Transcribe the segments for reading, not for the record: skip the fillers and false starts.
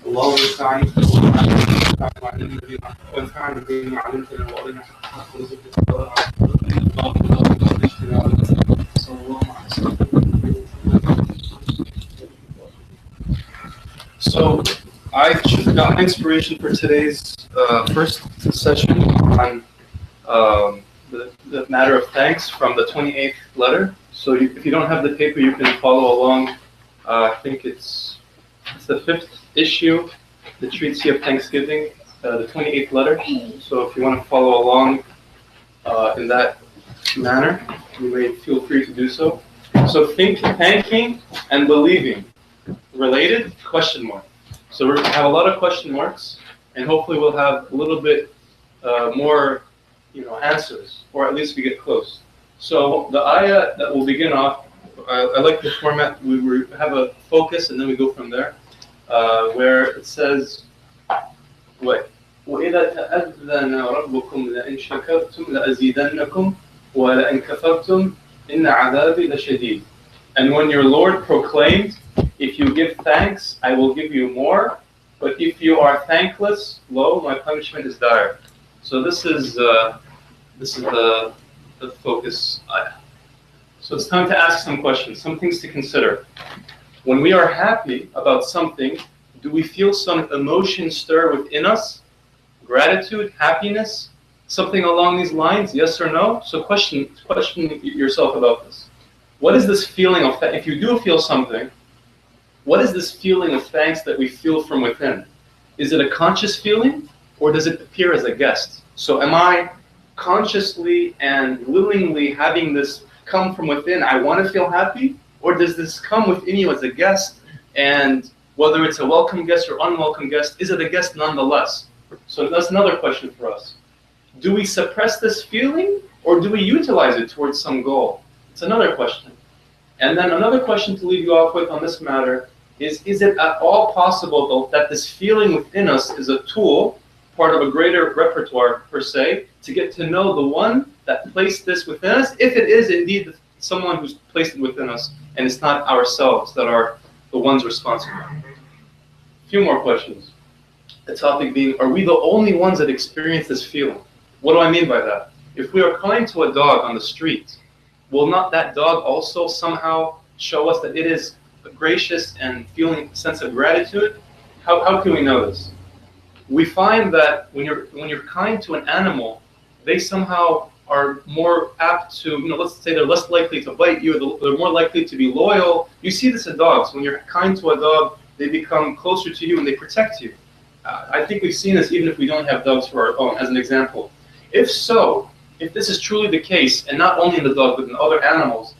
الله المستعان وانفعنا بما علمتنا وارنا حق رزقك So I got inspiration for today's first session on the matter of thanks from the 28th letter. So if you don't have the paper, you can follow along. I think it's the 5th issue, the Treatise of Thanksgiving, the 28th letter. So if you want to follow along in that manner, you may feel free to do so. So thanking and believing. Related? Question mark. So we have a lot of question marks, and hopefully we'll have a little bit more, answers, or at least we get close. So the ayah that will begin off, I like the format. We have a focus, and then we go from there, where it says, "What? وَإِذَا تَأَذَّنَ رَبُّكُمْ لَإِنْ شَكَرْتُمْ لَأَزِيدَنَّكُمْ وَلَإِنْ كَفَرْتُمْ إِنَّ عَذَابِي لَشَدِيدٌ." And when your Lord proclaimed, "If you give thanks, I will give you more. But if you are thankless, lo, my punishment is dire." So this is the focus. So it's time to ask some questions, some things to consider. When we are happy about something, do we feel some emotion stir within us? Gratitude, happiness, something along these lines? Yes or no? So question yourself about this. What is this feeling of if you do feel something? What is this feeling of thanks that we feel from within? Is it a conscious feeling, or does it appear as a guest? So am I consciously and willingly having this come from within, I want to feel happy? Or does this come within you as a guest, and whether it's a welcome guest or unwelcome guest, is it a guest nonetheless? So that's another question for us. Do we suppress this feeling, or do we utilize it towards some goal? It's another question. And then another question to leave you off with on this matter is it at all possible that this feeling within us is a tool, part of a greater repertoire per se, to get to know the one that placed this within us, if it is indeed someone who's placed it within us, and it's not ourselves that are the ones responsible. A few more questions. The topic being, are we the only ones that experience this feeling? What do I mean by that? If we are kind to a dog on the street, will not that dog also somehow show us that it is gracious and feeling a sense of gratitude? How can we know this? We find that when you're kind to an animal, they somehow are more apt to, let's say they're less likely to bite you, they're more likely to be loyal. You see this in dogs. When you're kind to a dog, they become closer to you and they protect you. I think we've seen this even if we don't have dogs for our own, as an example. If this is truly the case, and not only in the dog but in other animals,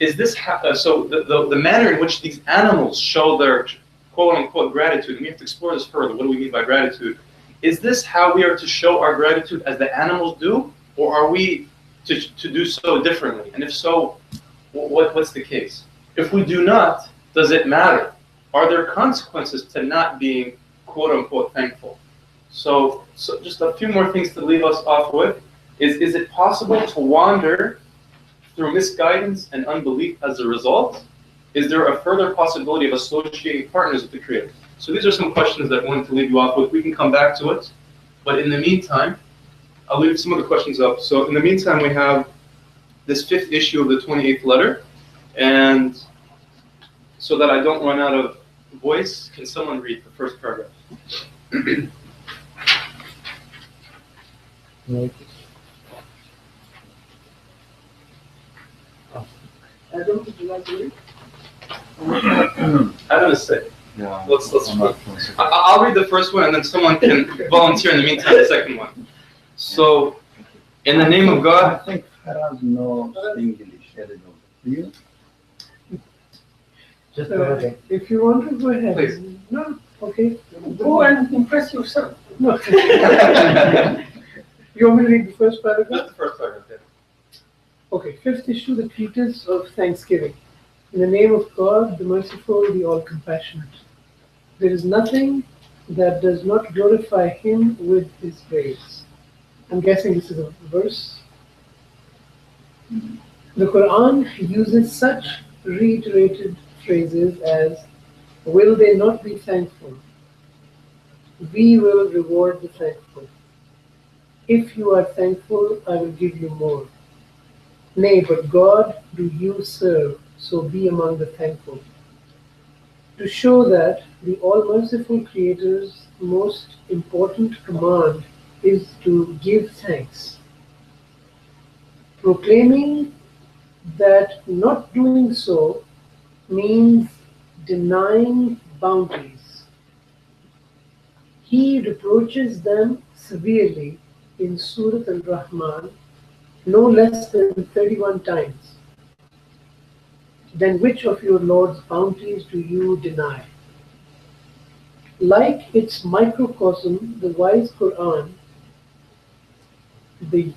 is this so the manner in which these animals show their quote-unquote gratitude, and we have to explore this further, what do we mean by gratitude? Is this how we are to show our gratitude as the animals do, or are we to do so differently? And if so, what's the case? If we do not, does it matter? Are there consequences to not being quote-unquote thankful? So just a few more things to leave us off with. Is it possible to wander through misguidance and unbelief as a result? Is there a further possibility of associating partners with the Creator? So these are some questions that I wanted to leave you off with. We can come back to it. But in the meantime, I'll leave some of the questions up. So in the meantime, we have this 5th issue of the 28th letter. And so that I don't run out of voice, can someone read the first paragraph? Adam, would you like to read? Adam is sick. Yeah. Let's I'll read the first one, and then someone can volunteer in the meantime the second one. So, in the name of God. I think Faraz knows English very well. Do you? Just if you want to go ahead. Please. No, okay. Go and impress yourself. No. You want me to read the first paragraph? Just the first paragraph, yeah. Okay, 5th issue, the Treatise of Thanksgiving. In the name of God, the Merciful, the All-Compassionate. There is nothing that does not glorify Him with His praise. I'm guessing this is a verse. The Quran uses such reiterated phrases as, "Will they not be thankful? We will reward the thankful. If you are thankful, I will give you more. Nay, but God do you serve, so be among the thankful." To show that the All-Merciful Creator's most important command is to give thanks. Proclaiming that not doing so means denying bounties. He reproaches them severely in Surah Al-Rahman no less than 31 times. Then which of your Lord's bounties do you deny? Like its microcosm, the wise Quran,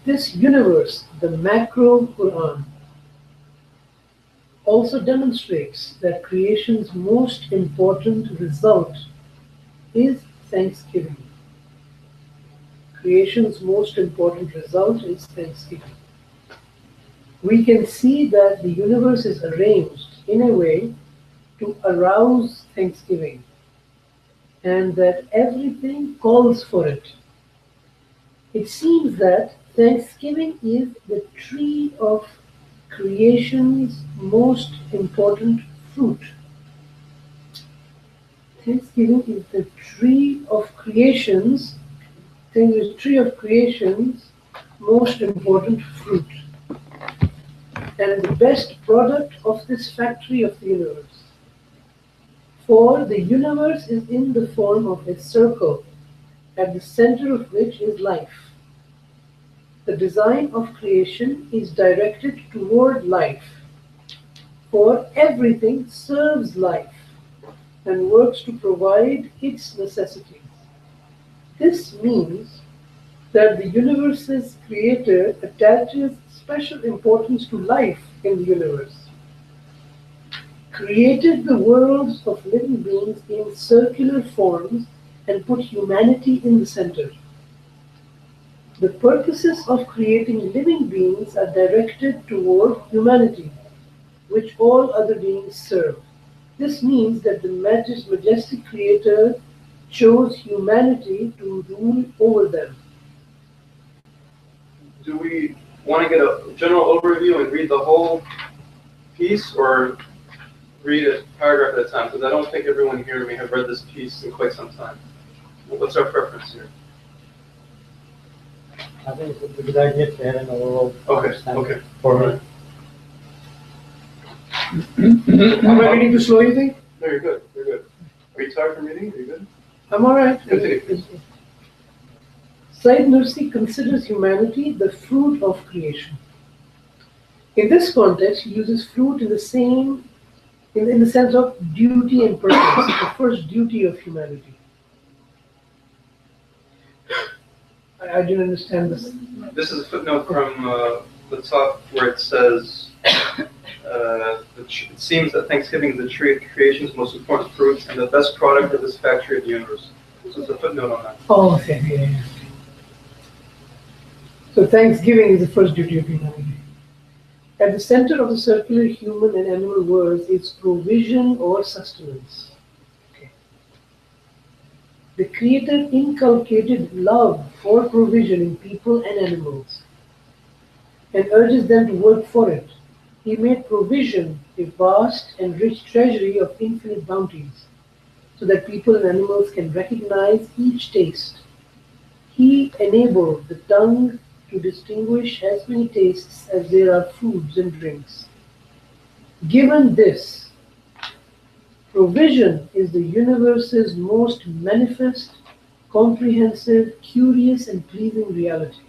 this universe, the macro Quran, also demonstrates that creation's most important result is thanksgiving. Creation's most important result is thanksgiving. We can see that the universe is arranged in a way to arouse thanksgiving, and that everything calls for it. It seems that thanksgiving is the tree of creation's most important fruit. Thanksgiving is the tree of creation's most important fruit, and the best product of this factory of the universe. For the universe is in the form of a circle, at the center of which is life. The design of creation is directed toward life, for everything serves life and works to provide its necessities. This means that the universe's creator attaches special importance to life in the universe, created the worlds of living beings in circular forms, and put humanity in the center. The purposes of creating living beings are directed toward humanity, which all other beings serve. This means that the majestic Creator chose humanity to rule over them. Do we want to get a general overview and read the whole piece, or read a paragraph at a time? Because I don't think everyone here may have read this piece in quite some time. What's our preference here? I think it's a good idea to have an overall understanding. Okay. For me. Am I reading too slow, you think? No, you're good. You're good. Are you tired from reading? Are you good? I'm all right. Continue. Said Nursi considers humanity the fruit of creation. In this context, he uses fruit in the sense of duty and purpose, the first duty of humanity. I didn't understand this. This is a footnote from the top where it says, it seems that Thanksgiving is the tree of creation's most important fruit and the best product of this factory of the universe. This is a footnote on that. Oh, okay. Yeah. So Thanksgiving is the first duty of humanity. At the center of the circular human and animal worlds is provision or sustenance. Okay. The Creator inculcated love for provision in people and animals and urges them to work for it. He made provision a vast and rich treasury of infinite bounties, so that people and animals can recognize each taste. He enabled the tongue to distinguish as many tastes as there are foods and drinks. Given this, provision is the universe's most manifest, comprehensive, curious, and pleasing reality.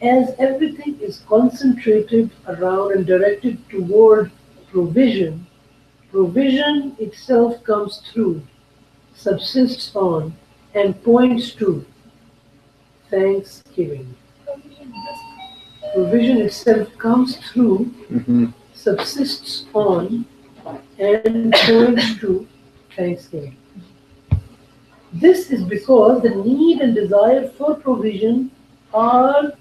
As everything is concentrated around and directed toward provision, provision itself comes through, subsists on, and points to thanksgiving. Provision itself comes through, subsists on, and points to thanksgiving. This is because the need and desire for provision are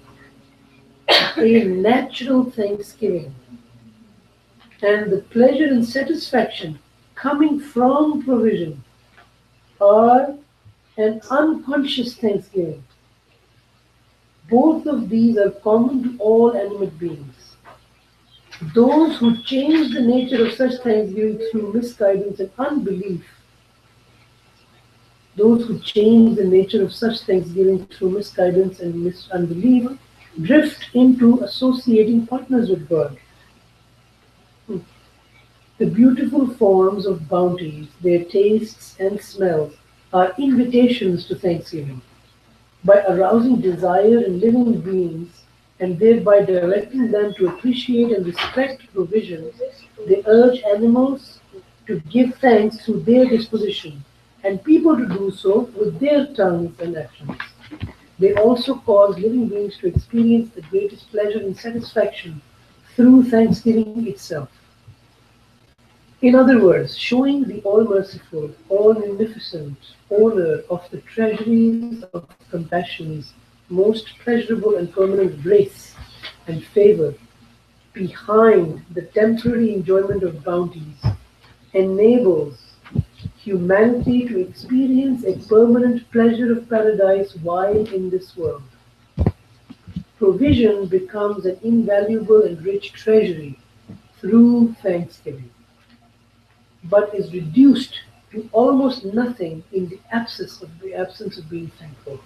a natural thanksgiving, and the pleasure and satisfaction coming from provision are an unconscious thanksgiving. Both of these are common to all animate beings. Those who change the nature of such thanksgiving through misguidance and unbelief, those who change the nature of such thanksgiving through misguidance and unbelief drift into associating partners with God. The beautiful forms of bounties, their tastes and smells, are invitations to thanksgiving. By arousing desire in living beings and thereby directing them to appreciate and respect provisions, they urge animals to give thanks through their disposition and people to do so with their tongues and actions. They also cause living beings to experience the greatest pleasure and satisfaction through thanksgiving itself. In other words, showing the all-merciful, all-munificent owner of the treasuries of compassion's most pleasurable and permanent grace and favor behind the temporary enjoyment of bounties enables humanity to experience a permanent pleasure of paradise while in this world. Provision becomes an invaluable and rich treasury through thanksgiving, but is reduced to almost nothing in the absence of being thankful.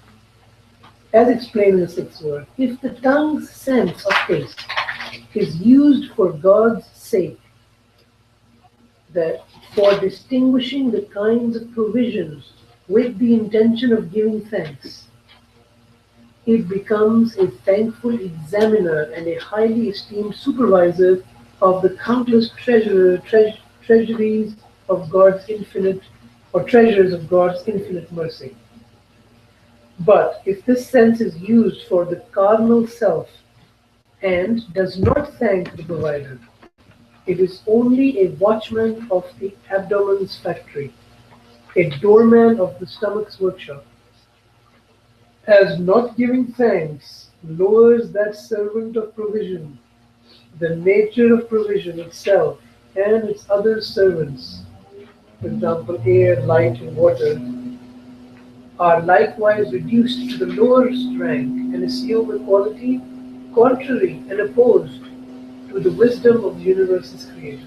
As explained in the sixth word, if the tongue's sense of taste is used for God's sake, that for distinguishing the kinds of provisions with the intention of giving thanks, it becomes a thankful examiner and a highly esteemed supervisor of the countless treasuries of God's infinite, or treasures of God's infinite mercy. But if this sense is used for the carnal self and does not thank the provider, it is only a watchman of the abdomen's factory, a doorman of the stomach's workshop. As not giving thanks lowers that servant of provision, the nature of provision itself and its other servants, for example, air, light, and water, are likewise reduced to the lowest rank and assume a quality contrary and opposed to the wisdom of the universe's creator.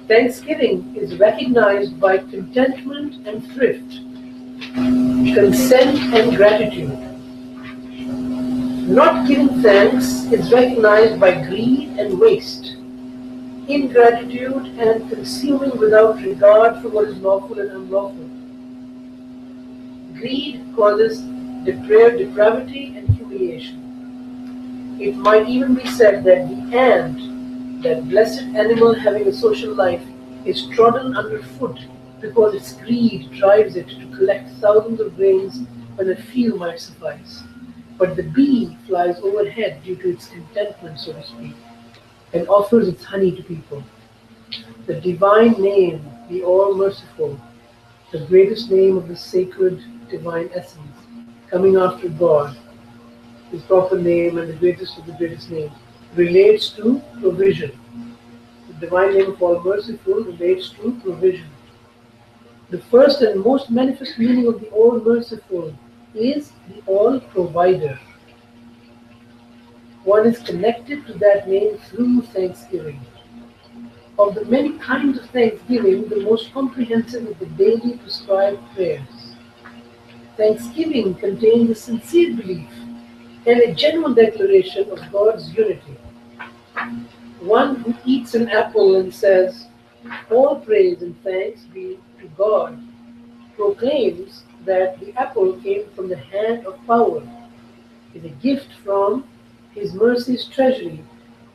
Thanksgiving is recognized by contentment and thrift, consent and gratitude. Not giving thanks is recognized by greed and waste, ingratitude and consuming without regard for what is lawful and unlawful. Greed causes depravity and humiliation. It might even be said that the ant, that blessed animal having a social life, is trodden underfoot because its greed drives it to collect thousands of grains when a few might suffice. But the bee flies overhead due to its contentment, so to speak, and offers its honey to people. The divine name, the All-Merciful, the greatest name of the sacred divine essence, coming after God, his proper name and the greatest of the greatest names, relates to provision. The divine name of All-Merciful relates to provision. The first and most manifest meaning of the All-Merciful is the All-Provider. One is connected to that name through thanksgiving. Of the many kinds of thanksgiving, the most comprehensive is the daily prescribed prayers. Thanksgiving contains a sincere belief and a genuine declaration of God's unity. One who eats an apple and says, "All praise and thanks be to God," proclaims that the apple came from the hand of power, is a gift from his mercy's treasury,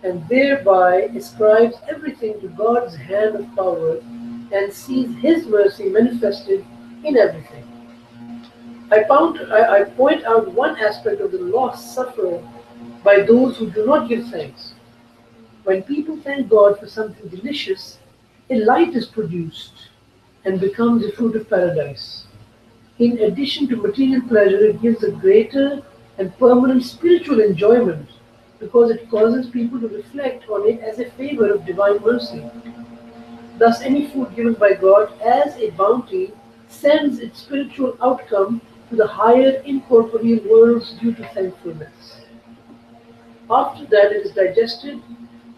and thereby ascribes everything to God's hand of power and sees his mercy manifested in everything. I point out one aspect of the loss suffered by those who do not give thanks. When people thank God for something delicious, a light is produced and becomes the fruit of paradise. In addition to material pleasure, it gives a greater and permanent spiritual enjoyment because it causes people to reflect on it as a favor of divine mercy. Thus, any food given by God as a bounty sends its spiritual outcome to the higher incorporeal worlds due to thankfulness. After that, it is digested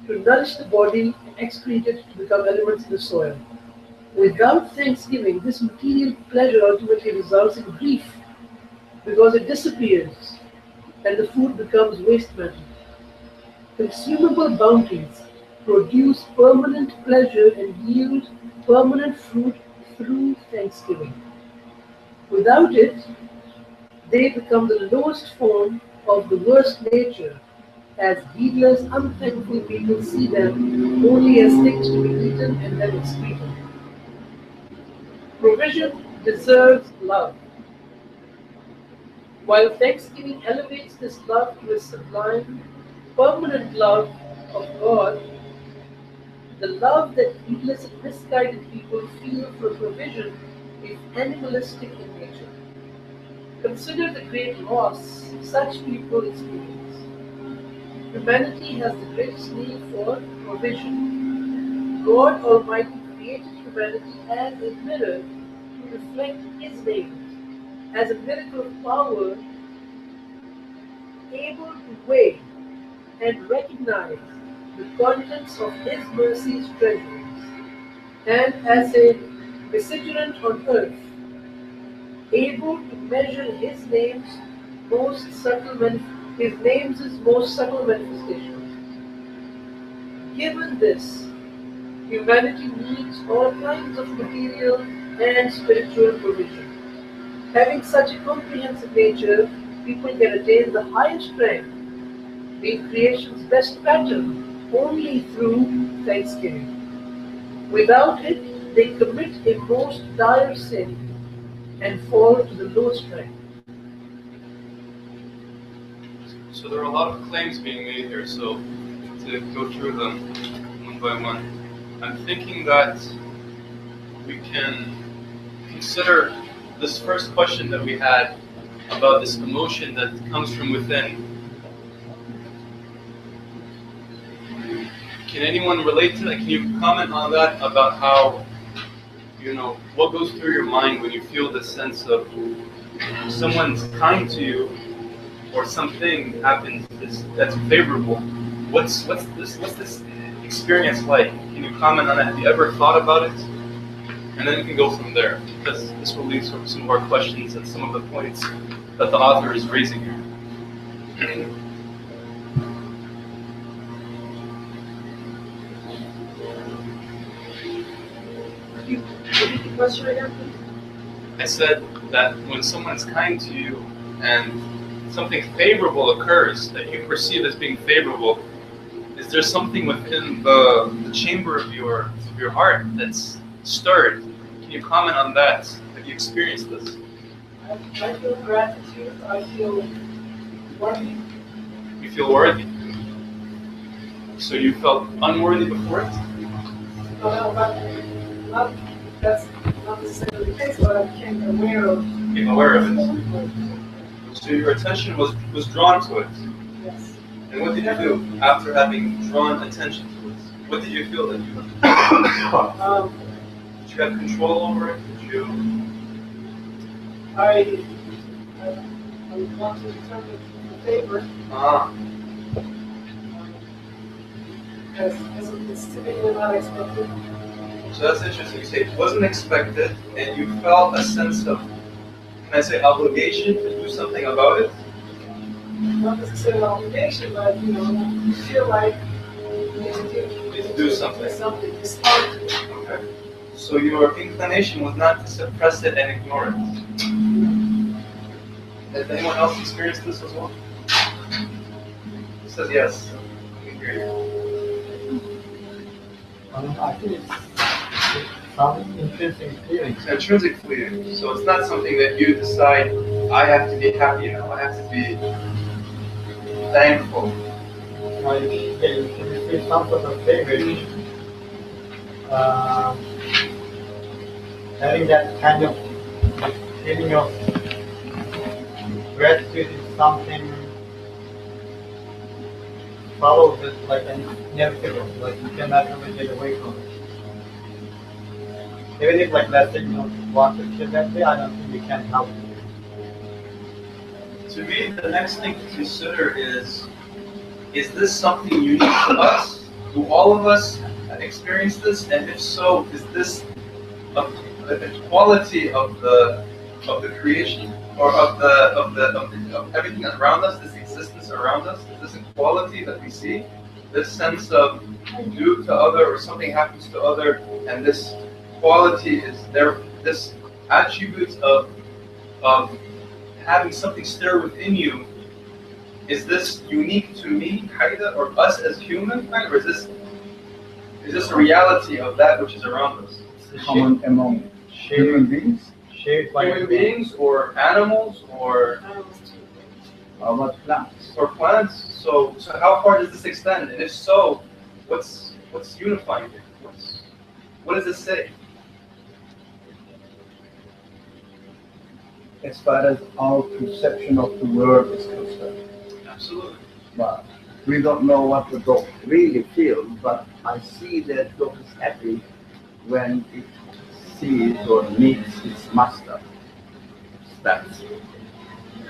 to nourish the body and excreted to become elements in the soil. Without thanksgiving, this material pleasure ultimately results in grief because it disappears and the food becomes waste matter. Consumable bounties produce permanent pleasure and yield permanent fruit through thanksgiving. Without it, they become the lowest form of the worst nature, as heedless, unthankful people see them only as things to be eaten and then excreted. Provision deserves love. While thanksgiving elevates this love to a sublime, permanent love of God, the love that heedless and misguided people feel for provision is animalistic in nature. Consider the great loss such people experience. Humanity has the greatest need for provision. God Almighty created humanity as a mirror to reflect His name, as a miracle of power, able to weigh and recognize the contents of His mercy's treasuries, and as a vicegerent on earth, able to measure His name's most subtle manifestations. Given this, humanity needs all kinds of material and spiritual provision. Having such a comprehensive nature, people can attain the highest rank, being creation's best pattern, only through thanksgiving. Without it, they commit a most dire sin and fall to the lowest rank. So there are a lot of claims being made here, so to go through them one by one. I'm thinking that we can consider this first question that we had about this emotion that comes from within. Can anyone relate to that? Can you comment on that about how, what goes through your mind when you feel this sense of someone's kind to you or something happens that's favorable? What's this experience like? Can you comment on that? Have you ever thought about it? And then we can go from there, because this will lead to some of our questions and some of the points that the author is raising here. Could you repeat the question again, please? I said that when someone's kind to you and something favorable occurs that you perceive as being favorable, is there something within the chamber of your heart that's stirred? Can you comment on that? Have you experienced this? I feel gratitude. I feel worthy. You feel worthy. So you felt unworthy before it? That's not necessarily the case, but I became aware of. Became aware of it. So your attention was drawn to it. Yes. And what did you do after having drawn attention to it? What did you feel that you had? Did you have control over it? Did you? I want to return it in favor. As it's typically not expected. So that's interesting. You say it wasn't expected, and you felt a sense of, can I say, obligation to do something about it? Not necessarily obligation, but you feel like you need to do something. Respond to it. Okay. So your inclination was not to suppress it and ignore it. Has anyone else experienced this as well? He says yes. I can hear you. I think it's some intrinsic feeling. It's an intrinsic feeling. So it's not something that you decide, I have to be happy now, I have to be thankful. Like, you feel some sort of favor. having that kind of like, feeling of gratitude is something follows it like inevitable, like you cannot really get away from it. Even if like let's say you don't want to feel that way, I don't think you can help it. To me, the next thing to consider is this something unique to us? Do all of us experience this? And if so, is this a quality of the creation, or of everything around us, this existence around us? Is this a quality that we see? This sense of do to other, or something happens to other, and this quality is there, this attribute of having something stir within you, is this unique to me, Haida, or us as human, or is this a reality of that which is around us? Common among human beings? Shared by Human beings, or animals, or How about plants? plants? So how far does this extend? And if so, what's unifying it? What does this say? As far as our perception of the world is concerned. Absolutely. But we don't know what the dog really feels, but I see that dog is happy when it sees or meets its master. Starts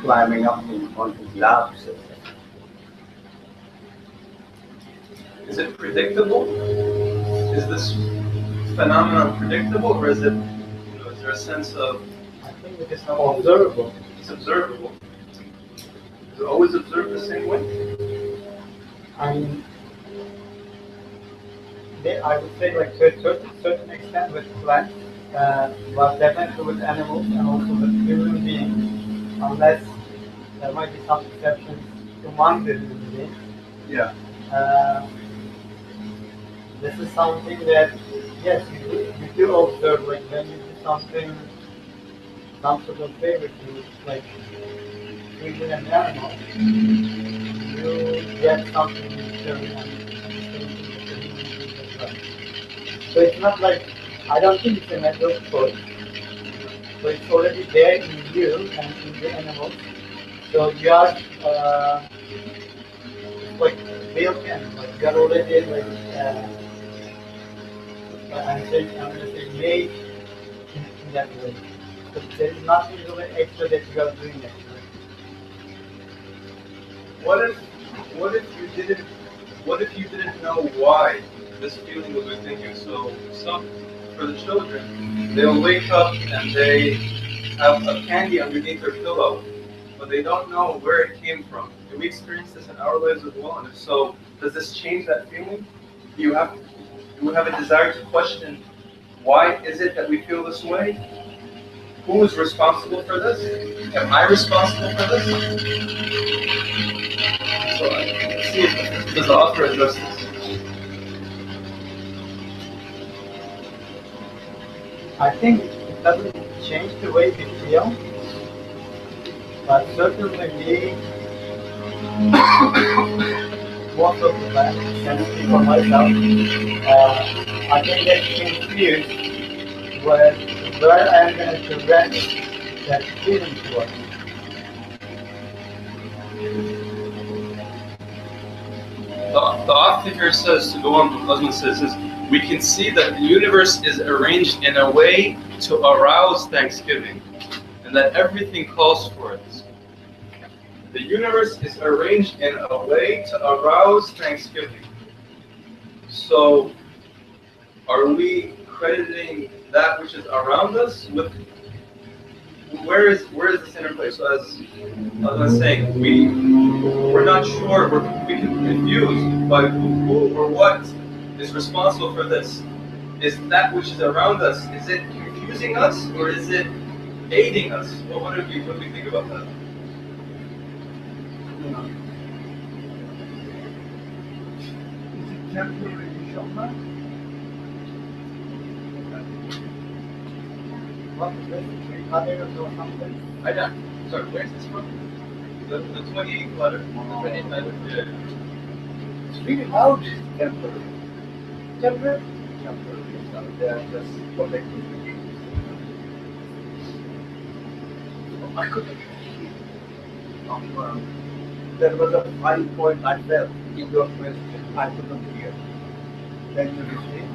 climbing up on his laps. Is it predictable? Is this phenomenon predictable, or is it? Is there a sense of I think it is observable. it's observable? Is it always observed the same way? I mean, I would say like to a certain extent with plants, but definitely with animals and also with human beings, unless there might be some exceptions among the human beings. Yeah. This is something that, yes, you do observe, like when you do something, some sort of favor to, like, treating an animal, you get something in return, and so it's not like, I don't think it's a matter of choice. So it's already there in you and in the animals. So you are like built in, like you are already like I'm gonna say made in that way. So there is nothing really extra that you are doing that. What if you didn't know why this feeling was within you? So for the children, they'll wake up and they have a candy underneath their pillow, but they don't know where it came from. Do we experience this in our lives as well? And if so, does this change that feeling? Do we have a desire to question why is it that we feel this way? Who is responsible for this? Am I responsible for this? So let's see if does the author address this. I think it doesn't change the way we feel, but certainly most of the time, and speak for myself, I can get confused where I'm going to direct that feeling towards. The author here says, to go on what Osman says, is we can see that the universe is arranged in a way to arouse thanksgiving, and that everything calls for it. The universe is arranged in a way to arouse thanksgiving. So, are we crediting that which is around us with? Where is this interplay? So, as I was saying, we're not sure. We can be confused by who or what is responsible for this. Is that which is around us? Is it confusing us, or is it aiding us? Well, what do we think about that? Is it temporary shock? What is this? 300 or something? I don't. Sorry, where's this from? The 28th letter. The 28th letter. Yeah. Speak it out. Temporary. Temperate. Temporary. So they are just collecting. I couldn't hear. There was a fine point I felt in your question. I couldn't hear. Can you repeat?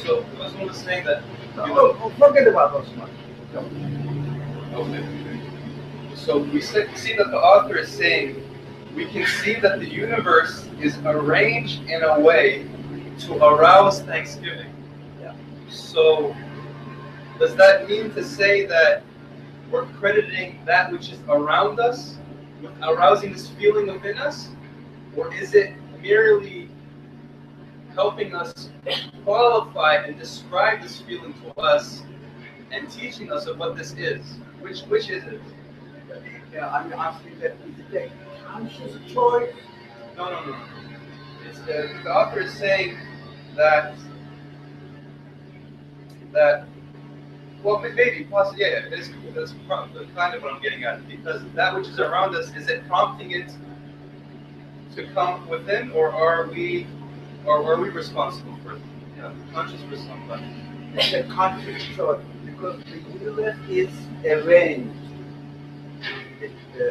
So Osman was saying that. Forget about Osman. Okay. So we see that the author is saying we can see that the universe is arranged in a way to arouse thanksgiving. Yeah. So does that mean to say that we're crediting that which is around us with arousing this feeling within us? Or is it merely helping us qualify and describe this feeling to us and teaching us of what this is? Which is it? Yeah, I'm asking that is it a conscious choice? No. It's the author is saying that well, maybe possibly that's kind of what I'm getting at, because that which is around us, is it prompting it to come within, or are we responsible for it? Yeah, conscious responsibility. It's a conscious choice because the universe is arranged.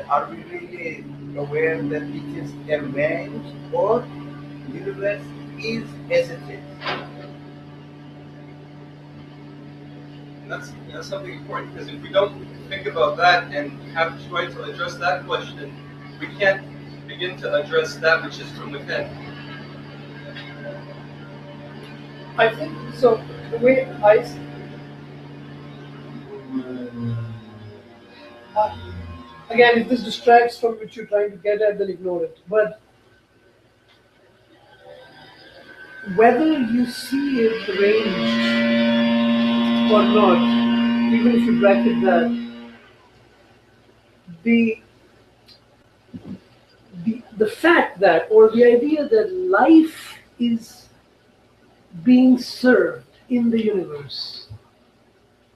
Are we really aware that it is arranged, or the universe is as it is? And that's something important, because if we don't think about that and have tried to address that question, we can't begin to address that which is from within. I think so. The way again, if this distracts from what you're trying to get at, then ignore it. But whether you see it arranged or not, even if you bracket that, the fact that, or the idea that life is being served in the universe,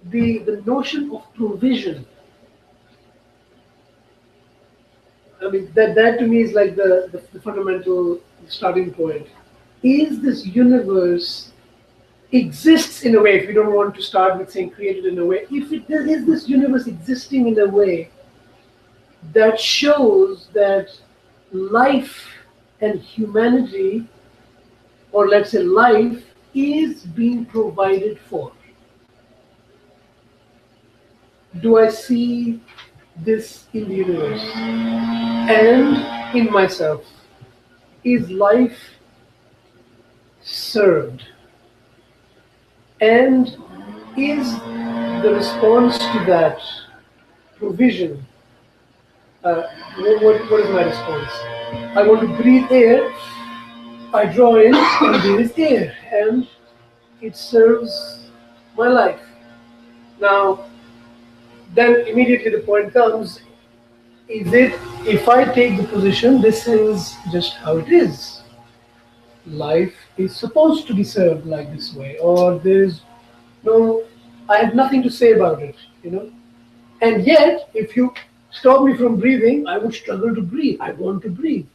the notion of provision, I mean, that to me is like the fundamental starting point. Is this universe exists in a way, if you don't want to start with saying created in a way, if it is this universe existing in a way that shows that life and humanity, or let's say life, is being provided for. Do I see this in the universe and in myself? Is life served? And is the response to that provision, what is my response? I want to breathe air, I draw in, and there is air, and it serves my life. Now, then immediately the point comes, is it, if I take the position, this is just how it is. Life is supposed to be served like this way, or there's no, I have nothing to say about it, And yet, if you stop me from breathing, I would struggle to breathe. I want to breathe.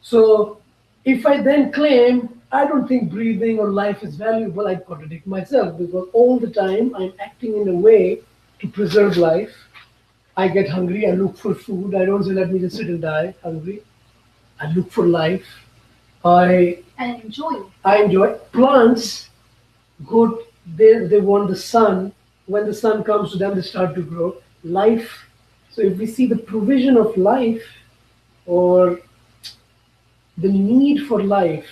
So, if I then claim, I don't think breathing or life is valuable, I contradict myself, because all the time I'm acting in a way to preserve life. I get hungry, I look for food. I don't say, let me just sit and die hungry. I look for life. I enjoy. Plants, good, they want the sun. When the sun comes to them, they start to grow. Life. So if we see the provision of life, or the need for life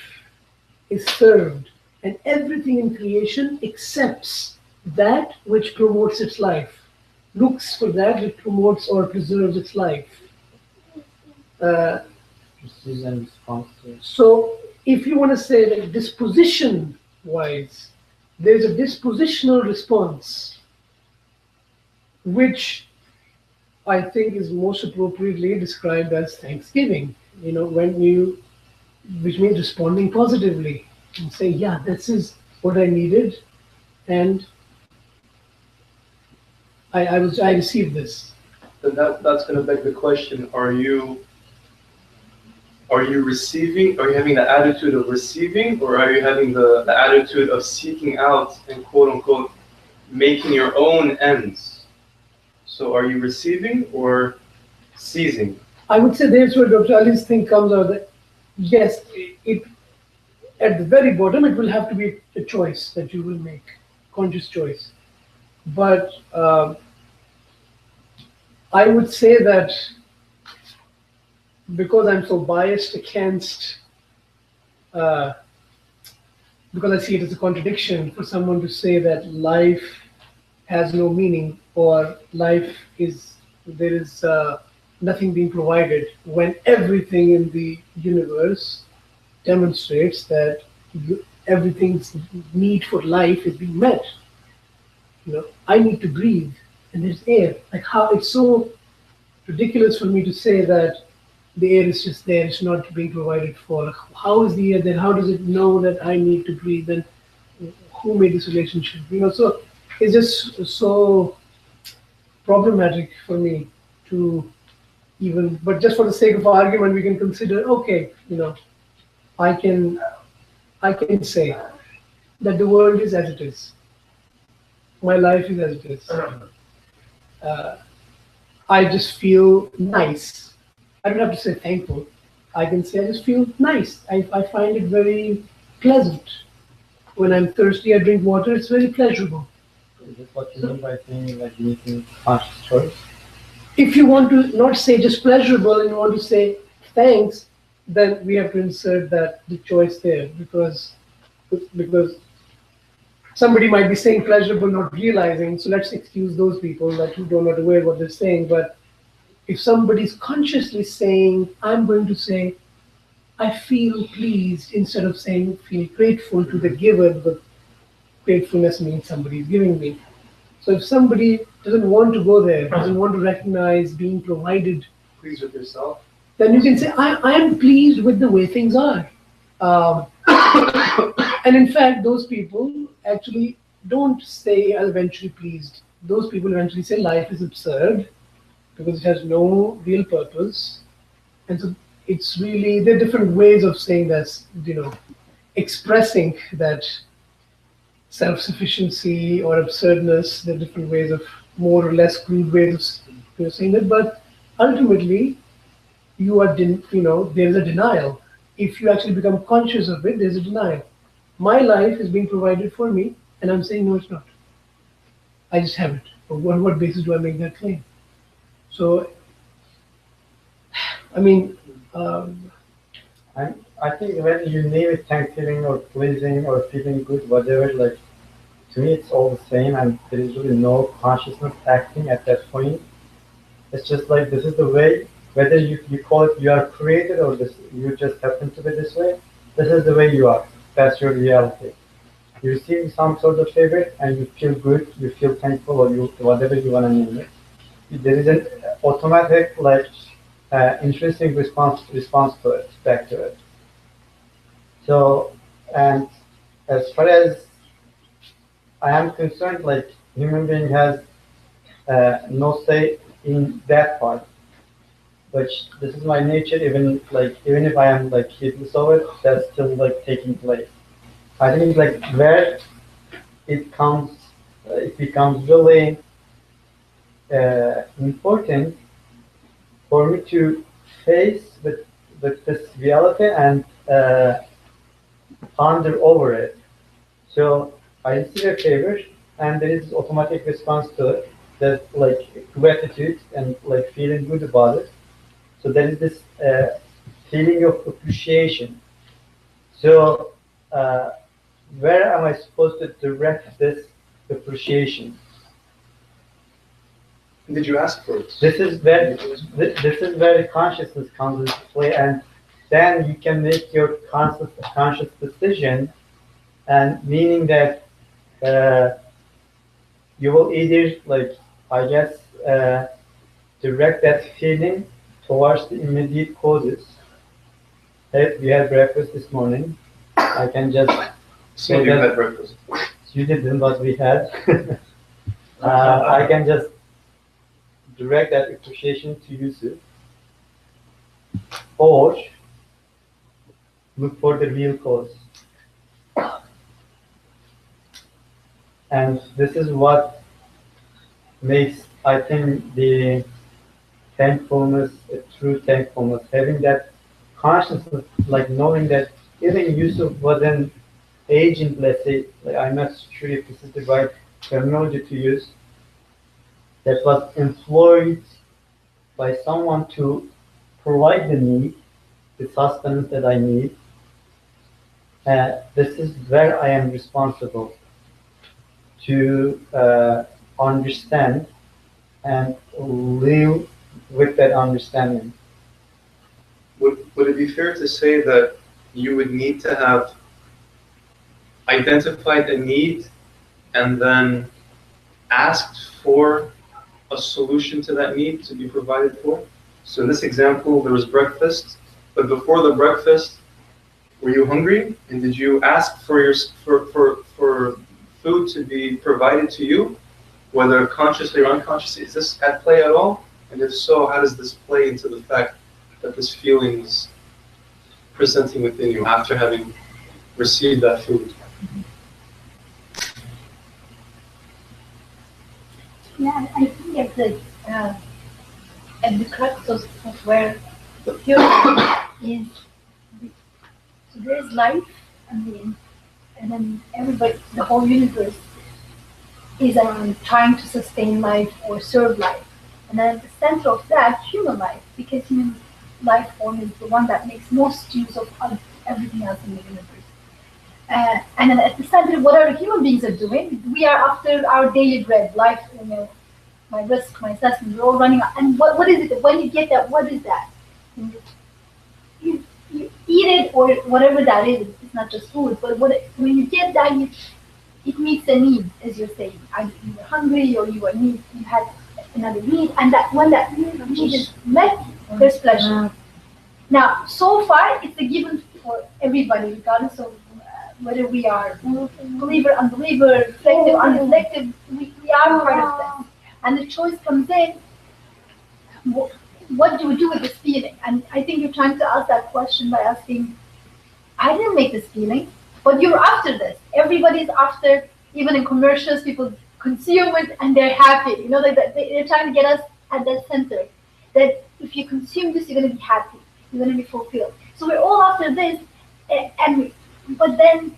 is served, and everything in creation accepts that which promotes its life, looks for that which promotes or preserves its life. So if you want to say that disposition wise, there's a dispositional response, which I think is most appropriately described as thanksgiving, which means responding positively and saying, yeah, this is what I needed, and I received this. Then that's going to beg the question: Are you are you receiving, are you having the attitude of receiving, or are you having the attitude of seeking out and quote unquote making your own ends? So are you receiving or seizing? I would say there's where Dr. Ali's thing comes out that yes, it at the very bottom it will have to be a choice that you will make, conscious choice. But I would say that because I'm so biased against, because I see it as a contradiction for someone to say that life has no meaning or life is, there is nothing being provided when everything in the universe demonstrates that everything's need for life is being met. You know, I need to breathe and there's air. Like how it's so ridiculous for me to say that the air is just there, it's not being provided for. How is the air then? How does it know that I need to breathe? And who made this relationship? You know, so it's just so problematic for me to even, but just for the sake of argument, we can consider, okay, you know, I can say that the world is as it is. My life is as it is. I just feel nice. I don't have to say thankful. I can say I just feel nice. I find it very pleasant. When I'm thirsty, I drink water. It's very pleasurable. Is this what you mean by saying like making conscious choice? If you want to not say just pleasurable and you want to say thanks, then we have to insert that the choice there because somebody might be saying pleasurable, not realizing. So let's excuse those people that who are not aware what they're saying. But if somebody's consciously saying, I'm going to say, I feel pleased instead of saying feel grateful to the giver, because gratefulness means somebody is giving me. So if somebody doesn't want to go there, doesn't want to recognize being provided, Pleased with yourself. then you can say, I am pleased with the way things are. And in fact, those people actually don't say eventually pleased. Those people eventually say life is absurd because it has no real purpose. And so it's really, there are different ways of saying this, you know, expressing that self-sufficiency or absurdness. There are different ways of, more or less crude ways of saying that, but ultimately, you are, you know, there is a denial. If you actually become conscious of it, there's a denial. My life is being provided for me, and I'm saying, no, it's not. I just have it. On what basis do I make that claim? So, I mean, I think when you name it thanksgiving or pleasing or feeling good, whatever, like to me it's all the same, and there is really no consciousness acting at that point. It's just like this is the way, whether you call it you are created or this you just happen to be this way, this is the way you are. That's your reality. You receive some sort of favor and you feel good, you feel thankful, or you whatever you want to name it. There is an automatic, like, interesting response to it, back to it. So, and as far as I am concerned, like, human being has no say in that part. But this is my nature, even if I am like heedless of it, that's still like taking place. I think like where it becomes really important for me to face with this reality and ponder over it. So I receive a favor, and there is automatic response to it. That's like gratitude and like feeling good about it. So there is this feeling of appreciation. So where am I supposed to direct this appreciation? Did you ask for it? This is where the consciousness comes into play, and then you can make your conscious decision, and meaning that you will either, like, I guess, direct that feeling towards the immediate causes. If we had breakfast this morning, I can just So you had breakfast. You didn't, but we had. I can just direct that appreciation to Yusuf, or look for the real cause. And this is what makes, I think, the thankfulness, a true thankfulness, having that consciousness, like knowing that even Yusuf wasn't agent, let's say, like, I'm not sure if this is the right terminology to use, that was employed by someone to provide the need, the sustenance that I need. This is where I am responsible to understand and live with that understanding. Would it be fair to say that you would need to have identified a need and then asked for a solution to that need to be provided for? So in this example, there was breakfast, but before the breakfast, were you hungry? And did you ask for food to be provided to you, whether consciously or unconsciously? Is this at play at all? And if so, how does this play into the fact that this feeling is presenting within you after having received that food? Yeah, I think at the crux of where the human is, so there is life, and then everybody, the whole universe is around trying to sustain life or serve life. And then at the center of that, human life, because human life form is the one that makes most use of everything else in the universe. And then at the center, whatever human beings are doing, we are after our daily bread, life, my risk, my assessment, we're all running out. And what is it? When you get that, what is that? You eat it or whatever that is. It's not just food, but when you get that, it meets a need, as you're saying. Either you were hungry or you had another need, and that when that need is met, there's pleasure. Now, so far, it's a given for everybody, regardless of whether we are believer, unbeliever, reflective, unreflective. We are part of that. And the choice comes in, what do we do with this feeling? And I think you're trying to ask that question by asking, I didn't make this feeling, but you're after this. Everybody's after, even in commercials, people consume it and they're happy. They're trying to get us at that center, that if you consume this, you're going to be happy, you're going to be fulfilled. So we're all after this, but then,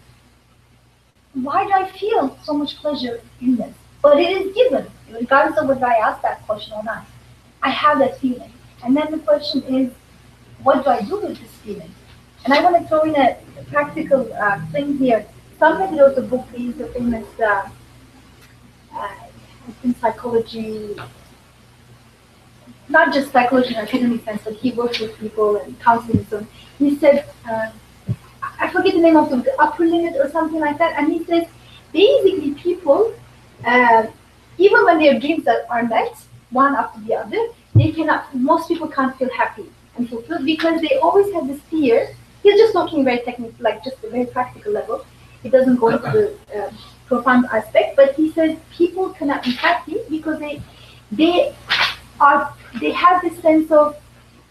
why do I feel so much pleasure in this? But it is given, regardless of whether I ask that question or not. I have that feeling. And then the question is, what do I do with this feeling? And I want to throw in a practical thing here. Somebody wrote a book, he's a famous in psychology, not just psychology in an academic sense, but he works with people and counseling. So he said, I forget the name of the upper limit or something like that, and he says, basically people, even when their dreams are met, one after the other, most people can't feel happy and fulfilled because they always have this fear. He's just talking very technical, like just a very practical level. It doesn't go into the profound aspect, but he says people cannot be happy because they have this sense of,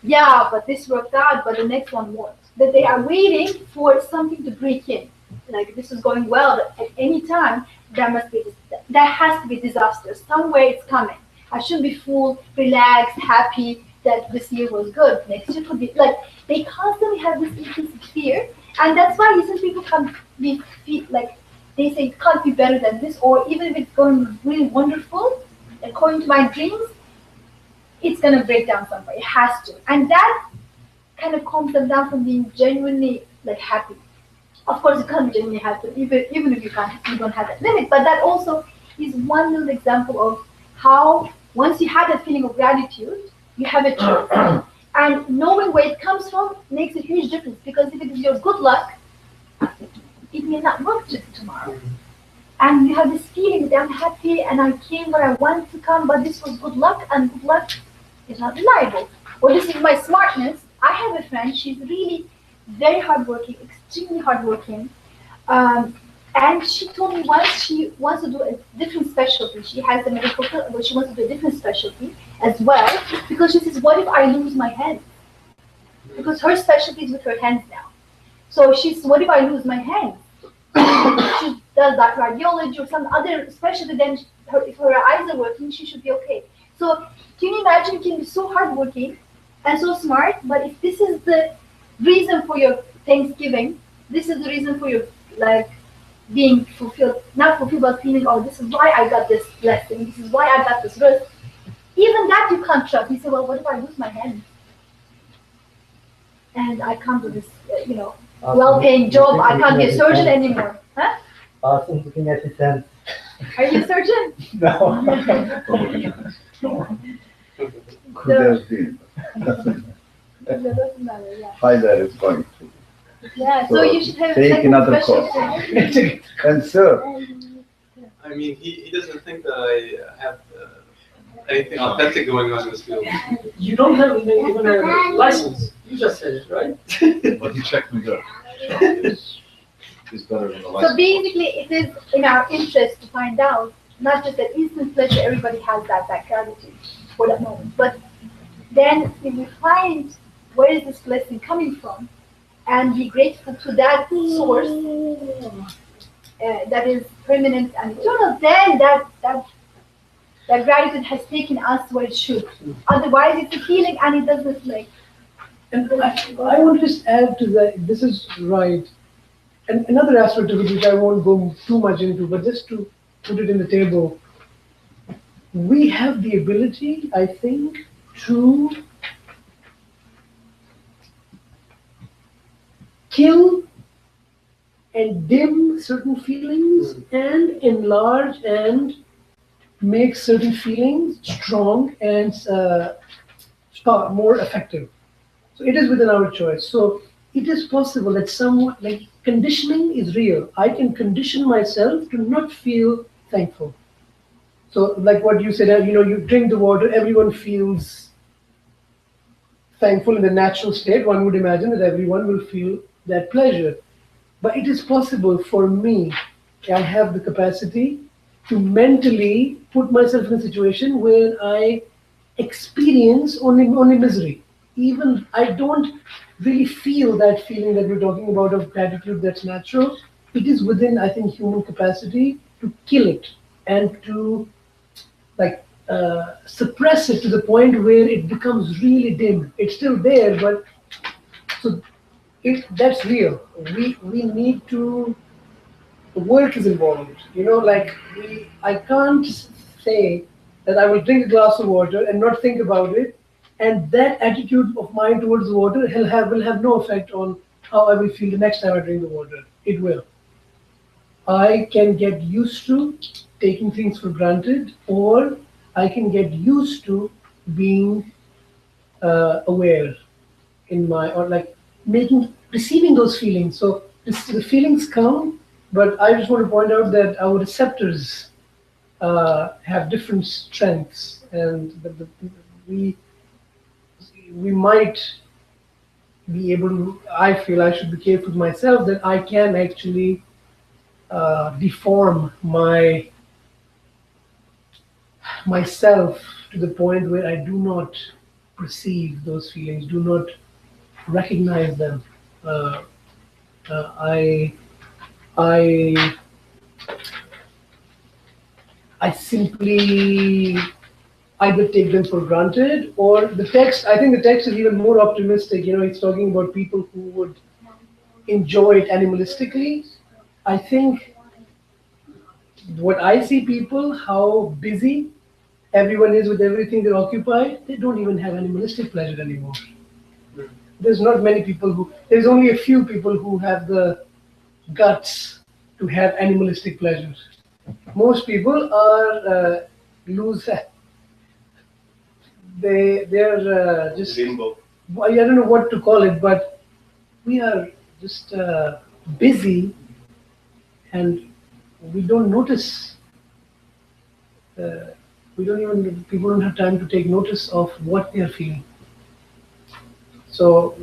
yeah, but this worked out, but the next one won't. That they are waiting for something to break in. Like this is going well, but at any time there has to be disaster. Somewhere it's coming. I shouldn't be full, relaxed, happy that this year was good. Next year could be like they constantly have this implicit fear, and that's why some people can't be like they say it can't be better than this, or even if it's going really wonderful, according to my dreams, it's gonna break down somewhere. It has to, and that kind of calms them down from being genuinely like happy. Of course, you can't be genuinely happy, even if you don't have that limit. But that also is one little example of how once you have that feeling of gratitude, you have a choice. And knowing where it comes from makes a huge difference, because if it is your good luck, it may not work tomorrow. And you have this feeling that I'm happy and I came where I wanted to come, but this was good luck, and good luck is not reliable. Or this is my smartness. I have a friend, she's really very hardworking, extremely hardworking. And she told me once she wants to do a different specialty. She has a medical field, but she wants to do a different specialty as well, because she says, what if I lose my hands? Because her specialty is with her hands now. So she's, what if I lose my hand? She does that radiology or some other specialty, then if her eyes are working, she should be okay. So can you imagine, you can be so hardworking and so smart, but if this is the reason for your Thanksgiving, this is the reason for your like being fulfilled, not fulfilled, but feeling, oh, this is why I got this blessing, this is why I got this risk. Even that you can't trust. You say, well, what if I lose my hand? And I can't do this, well-paying job, I can't be a surgeon anymore. Huh? Awesome looking at his hands. Are you a surgeon? No. Could have been. That doesn't matter, yeah. Either is going to. Yeah, so you should have take second another special course. training. And sir, I mean, he doesn't think that I have anything authentic going on in this field. You don't have even a license. You just said it, right? But he checked me there. He's better than the So license. basically, it is in our interest to find out, not just that instant pleasure, everybody has that gratitude for that moment, but then if we find where is this blessing coming from, and be grateful to that source that is permanent and eternal, then that gratitude has taken us where it should. Otherwise, it's a feeling and it doesn't reflect. And I want to just add to that, this is right. And another aspect of it, which I won't go too much into, but just to put it in the table, we have the ability, I think, to kill and dim certain feelings and enlarge and make certain feelings strong and more effective. So it is within our choice. So it is possible that someone, like conditioning is real. I can condition myself to not feel thankful. So like what you said, you drink the water, everyone feels thankful in the natural state. One would imagine that everyone will feel that pleasure. But it is possible for me, I have the capacity to mentally put myself in a situation where I experience only misery. Even I don't really feel that feeling that we're talking about of gratitude that's natural. It is within, I think, human capacity to kill it and to suppress it to the point where it becomes really dim. It's still there, but so that's real. We need to. The work is involved. I can't say that I will drink a glass of water and not think about it, and that attitude of mine towards the water will have no effect on how I will feel the next time I drink the water. It will. I can get used to taking things for granted, or I can get used to being aware receiving those feelings. So the feelings come, but I just want to point out that our receptors have different strengths, and we might be able to. I feel I should be careful with myself that I can actually deform myself to the point where I do not perceive those feelings, do not recognize them. I simply either take them for granted, or the text. I think the text is even more optimistic. It's talking about people who would enjoy it animalistically. I think what I see people, how busy everyone is with everything they're occupied, they don't even have animalistic pleasure anymore. There's not many people there's only a few people who have the guts to have animalistic pleasures. Most people are loose. They're just, I don't know what to call it, but we are just busy, and we don't notice. People don't have time to take notice of what they are feeling. So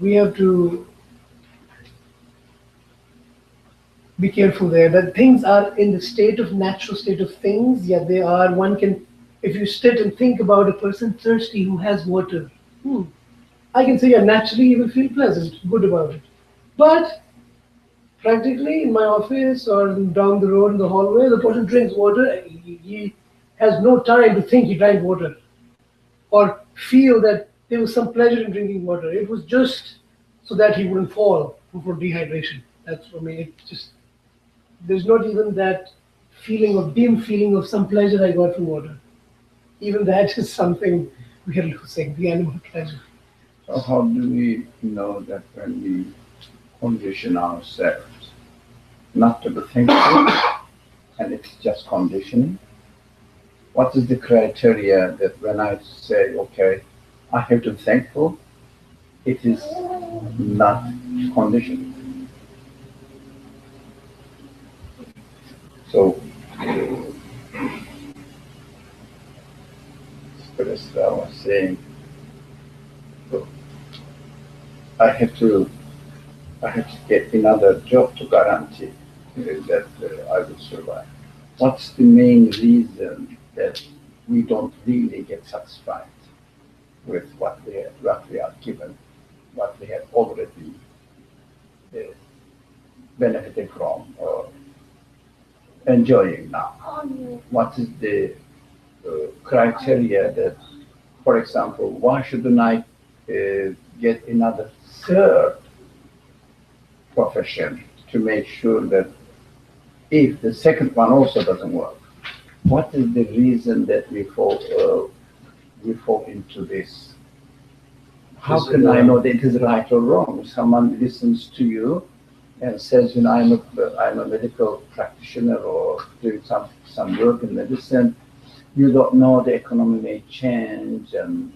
we have to be careful there. That things are in the natural state of things. Yeah, they are. One can, if you sit and think about a person thirsty who has water, I can say, yeah, naturally you will feel pleasant, good about it. But practically in my office or down the road in the hallway, the person drinks water. He has no time to think he drank water or feel that there was some pleasure in drinking water. It was just so that he wouldn't fall for dehydration. That's for me. It just there's not even that feeling of dim feeling of some pleasure I got from water. Even that is something we are losing, the animal pleasure. So how do we know that when we condition ourselves not to be thankful and it's just conditioning? What is the criteria that when I say, okay, I have to be thankful, it is not conditioning? So, as I was saying, I have to get another job to guarantee that I will survive. What's the main reason that we don't really get satisfied with what we are given, what we have already benefited from or enjoying now? What is the criteria that, for example, why shouldn't I get another third profession to make sure that if the second one also doesn't work, what is the reason that we fall into this? How Is it, can I know that it is right or wrong? Someone listens to you and says, you know, I'm a medical practitioner or doing some work in medicine. You don't know the economy may change and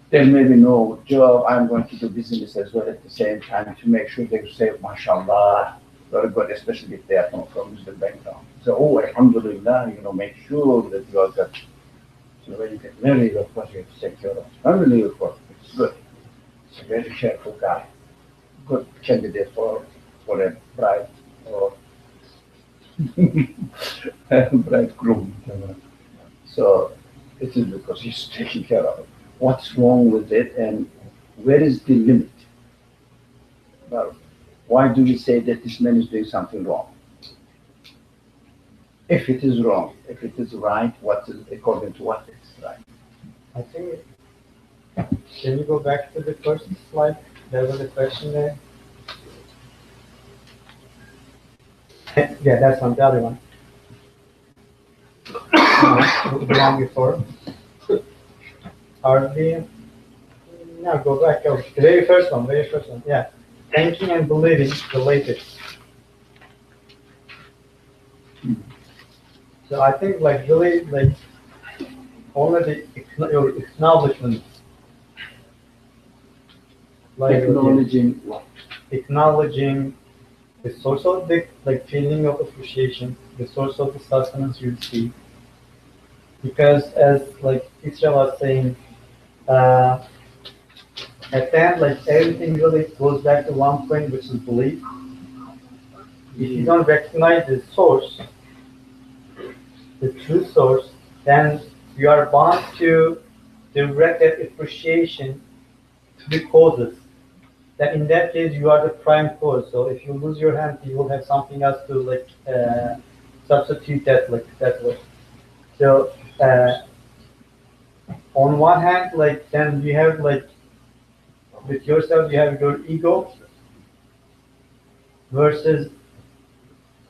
there may be no job. I'm going to do business as well at the same time to make sure they say, mashallah, very good, especially if they are from Muslim background. So, oh, alhamdulillah, you know, make sure that you are good. So when you get married, of course, you have to take care of family, of course, it's good. He's a very careful guy. Good candidate for a bride or bridegroom. So it is because he's taking care of it. What's wrong with it and where is the limit? Well, why do we say that this man is doing something wrong? If it is wrong, if it is right, what is according to what is right? I think, can you go back to the first slide? There was a question there. Yeah, that's one, the other one. The one before. Are the, no, go back, go. The very first one, yeah. Thinking and believing related. So I think like really like only your acknowledgement. Like Acknowledging what? acknowledging the source of the like feeling of appreciation, the source of the sustenance you receive. Because as like Isra was saying, at the end, like everything really goes back to one point, which is belief. If you don't recognize the source, the true source, then you are bound to direct that appreciation to the causes. That in that case, you are the prime cause. So if you lose your hand, you will have something else to like substitute that like that way. So on one hand, like then you have like with yourself, you have your ego versus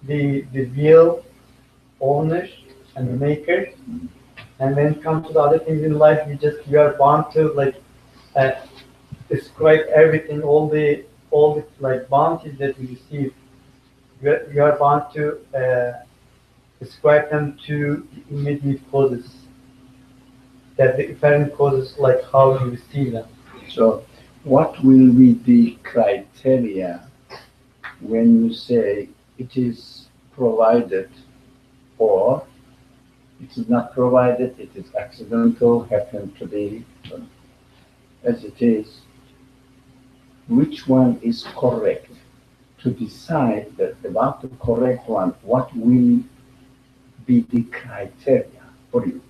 the real owner and the maker. And when it comes to the other things in life, you are bound to like describe everything, all the like bounties that you receive. You are bound to describe them to the immediate causes. That the apparent causes like how you receive them. So what will be the criteria when you say it is provided or it is not provided, it is accidental, happened to be as it is? Which one is correct? To decide that about the correct one, what will be the criteria for you?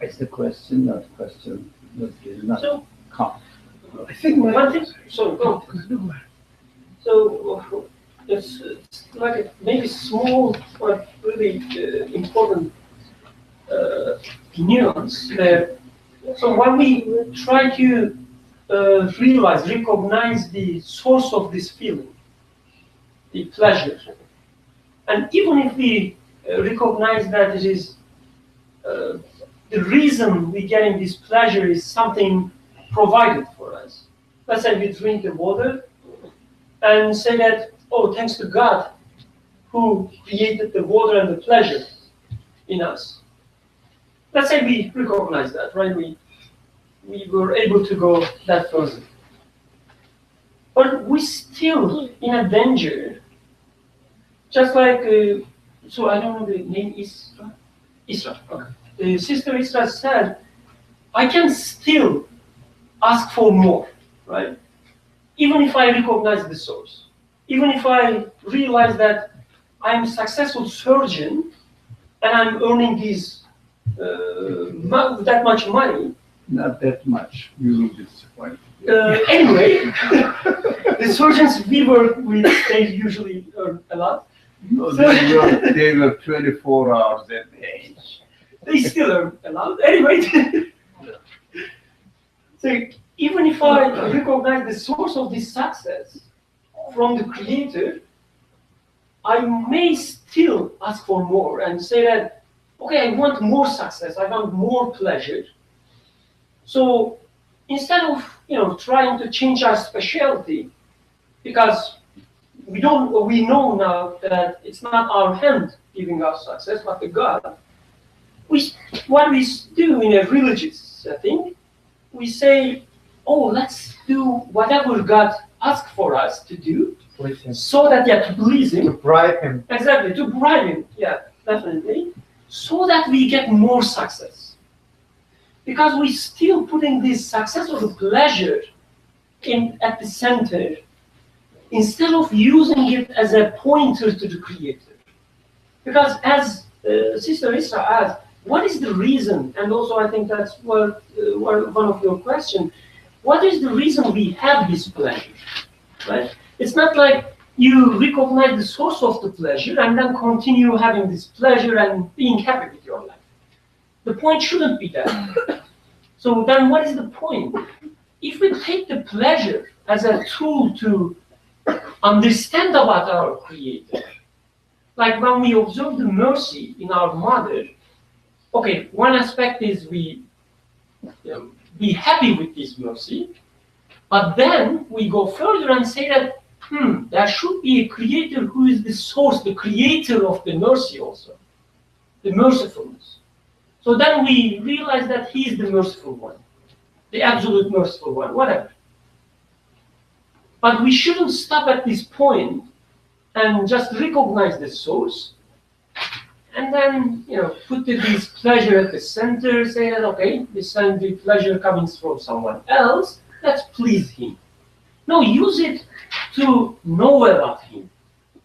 It's the question, not question, that is not So- come. I think my. One thing, so go. So it's like a maybe small but really important nuance there. So when we try to recognize the source of this feeling, the pleasure, and even if we recognize that it is the reason we getting this pleasure is something provided for us. Let's say we drink the water and say that, oh, thanks to God who created the water and the pleasure in us. Let's say we recognize that, right? We were able to go that further. But we're still in a danger. Just like, so I don't know the name, Isra? Isra, okay. Sister Isra said, I can still ask for more, right? Even if I recognize the source. Even if I realize that I'm a successful surgeon and I'm earning these that much money. Not that much. You will be disappointed. Anyway, the surgeons we work with, they usually earn a lot. No, they were 24 hours a day. They still earn a lot. Anyway, so even if I recognize the source of this success from the Creator, I may still ask for more and say that, okay, I want more success, I want more pleasure. So instead of trying to change our specialty, because we know now that it's not our hand giving us success, but the God. What we do in a religious setting, we say, oh, let's do whatever God asked for us to do, so that to please Him. To bribe Him. Exactly, to bribe Him, yeah, definitely. So that we get more success. Because we're still putting this success or the pleasure at the center, instead of using it as a pointer to the Creator. Because as Sister Isra asked, what is the reason? And also I think that's one of your questions. What is the reason we have this pleasure? Right? It's not like you recognize the source of the pleasure and then continue having this pleasure and being happy with your life. The point shouldn't be that. So then what is the point? If we take the pleasure as a tool to understand about our Creator, like when we observe the mercy in our mother, okay, one aspect is we be happy with this mercy, but then we go further and say that, there should be a Creator who is the source, the creator of the mercy also, the mercifulness. So then we realize that He is the merciful one, the absolute merciful one, whatever. But we shouldn't stop at this point and just recognize the source, and then put this pleasure at the center, say that, okay, this the pleasure coming from someone else, let's please Him. No, use it to know about Him,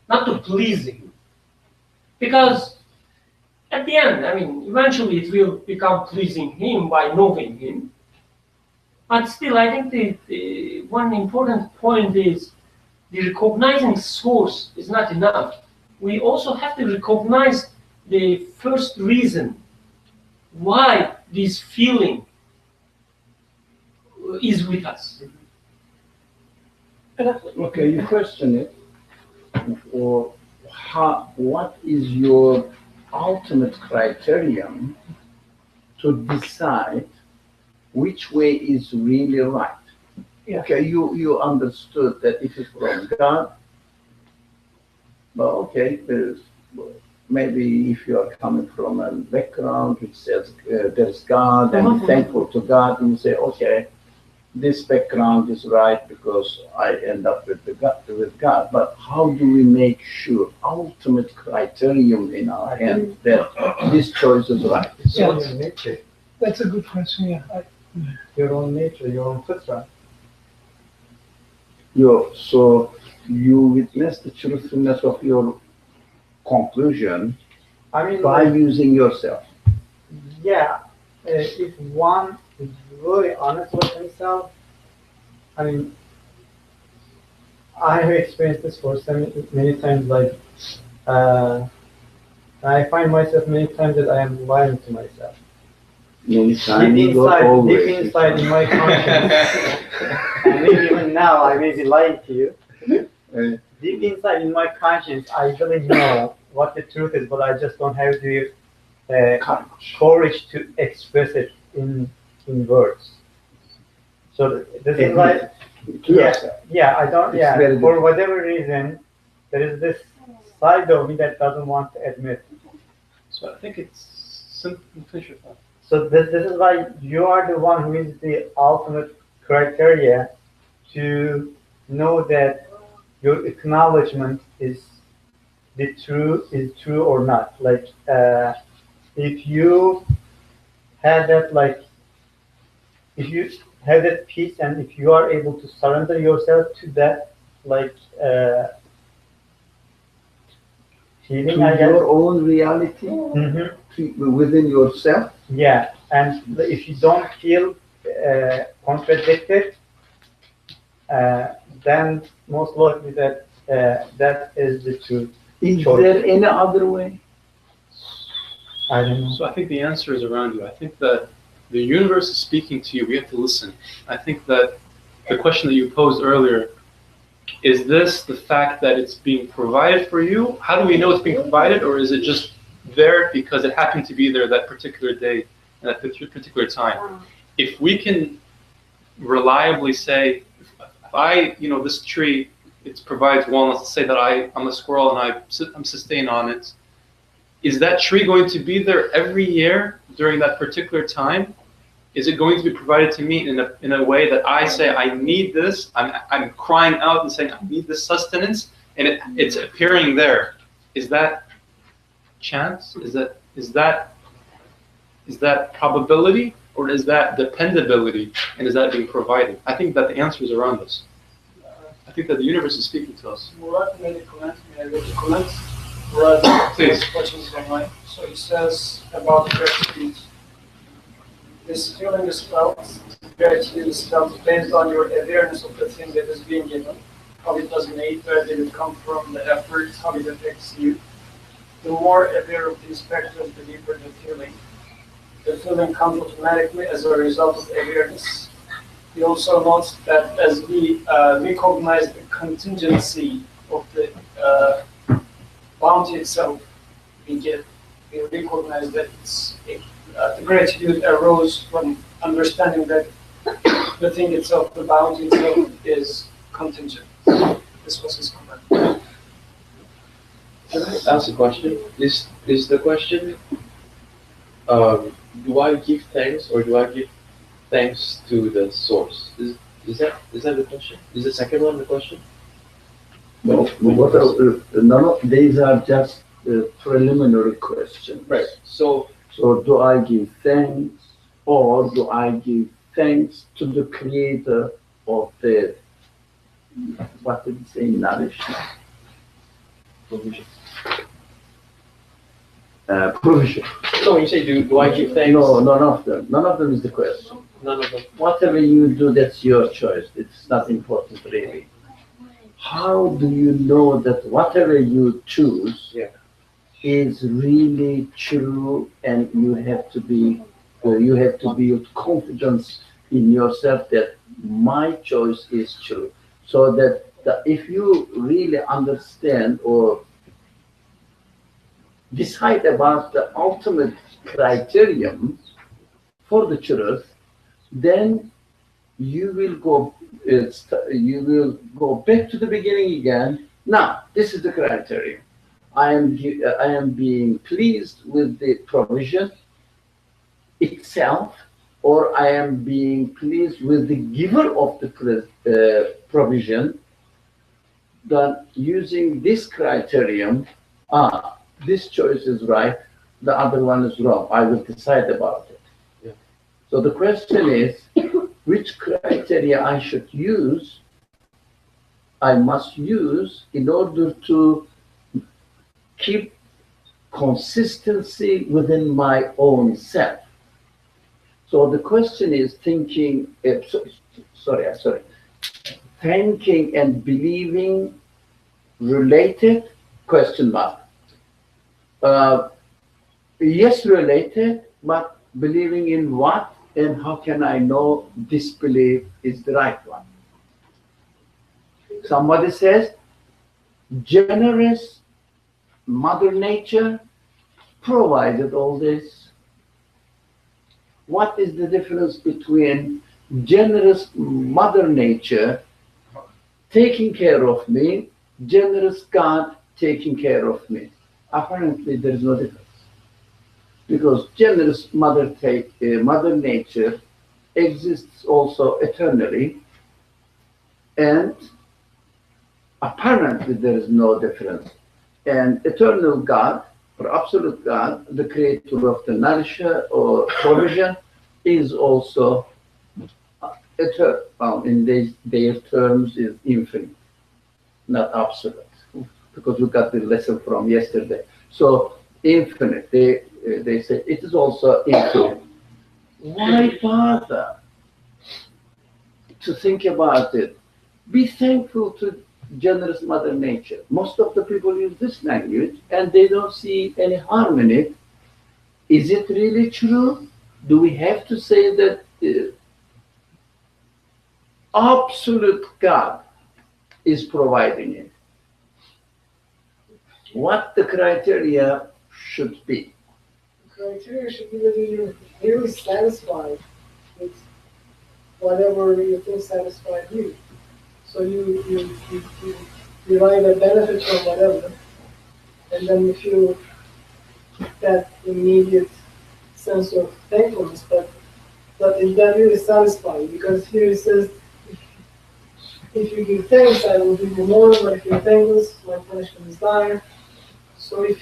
not to please Him. Because at the end, eventually it will become pleasing Him by knowing Him. But still, I think the one important point is the recognizing source is not enough. We also have to recognize the first reason why this feeling is with us. Okay, you question it, or what is your ultimate criterion to decide which way is really right? Yeah. Okay, you understood that it is from God. Well, okay, maybe if you are coming from a background which says there's God and you're thankful to God, and you say, okay, this background is right because I end up with God. But how do we make sure ultimate criterion in our hand that this choice is right? It's your own nature. That's a good question, yeah. Your own nature, your own fitra. So you witness the truthfulness of your conclusion by using yourself. Yeah, if one is really honest with himself, I mean, I have experienced this for so many times. Like, I find myself many times that I am lying to myself. Many times or always? Deep inside in my conscience, and maybe even now I may be lying to you. Deep inside in my conscience, I really know what the truth is, but I just don't have the courage to express it in words. So this is like, I don't, for whatever reason, there is this side of me that doesn't want to admit. So I think it's simple. Finish your thought. So this is why you are the one who is the ultimate criteria to know that your acknowledgement is true or not. Like, if you have that, like, if you have that peace and if you are able to surrender yourself to that, like, feeling, to your own reality, within yourself. Yeah, and if you don't feel contradicted, then most likely that that is the truth. Is there any other way? I don't know. So I think the answer is around you. I think that the universe is speaking to you. We have to listen. I think that the question that you posed earlier, is this the fact that it's being provided for you? How do we know it's being provided, or is it just there because it happened to be there that particular day and that particular time? If we can reliably say, if I, this tree, it provides walnuts, let's say that I'm a squirrel and I'm sustained on it, is that tree going to be there every year during that particular time? Is it going to be provided to me in a way that I say, I need this, I'm crying out and saying, I need this sustenance, and it's appearing there? Is that chance? Is that probability, or is that dependability, and is that being provided? I think that the answer is around us. I think that the universe is speaking to us. Murat made a comment. May I read the comment? Murat, please. Questions online. So he says about gratitude. This feeling is felt, gratitude is felt based on your awareness of the thing that is being given. How it was made, where did it come from, the effort, how it affects you. The more aware of these factors, the deeper the feeling. The feeling comes automatically as a result of awareness. He also notes that as we recognize the contingency of the bounty itself, we recognize that the gratitude arose from understanding that the thing itself, the bounty itself, is contingent. This was his comment. Can I ask a question? Is the question, do I give thanks or do I give thanks to the source? Is that the question? Is the second one the question? No, none of these are just preliminary questions. Right. So do I give thanks, or do I give thanks to the creator of the, what did it say, nourishment? provision. Provision. So when you say do I give thanks? No, none of them. None of them is the question. None of them. Whatever you do, that's your choice. It's not important really. How do you know that whatever you choose is really true, and you have to build confidence in yourself that my choice is true. So that if you really understand or decide about the ultimate criterion for the truth, then you will go back to the beginning again. Now, this is the criterion. I am being pleased with the provision itself, or I am being pleased with the giver of the provision. Then using this criterion, this choice is right, the other one is wrong. I will decide about it. Yeah. So the question is, which criteria I should use, I must use in order to keep consistency within my own self. So the question is thinking, sorry. thanking and believing related? Question mark. Yes, related, but believing in what and how can I know this belief is the right one? Somebody says, generous Mother Nature provided all this. What is the difference between generous Mother Nature taking care of me, generous God taking care of me? Apparently, there is no difference. Because generous Mother Nature exists also eternally, and apparently there is no difference. And eternal God, or absolute God, the creator of the nourisher or provision, is also eternal. In their terms, is infinite, not absolute. Because we got the lesson from yesterday. So infinite, they say it is also infinite. Why bother to think about it? Be thankful to generous Mother Nature. Most of the people use this language and they don't see any harm in it. Is it really true? Do we have to say that absolute God is providing it? What the criteria should be? The criteria should be whether you're really satisfied with whatever you think satisfied you. So you derive a benefit from whatever, and then you feel that immediate sense of thankfulness. But is that really satisfying? Because here it says, if you give thanks, I will give you more. But if you're thankless, my punishment is dire. So if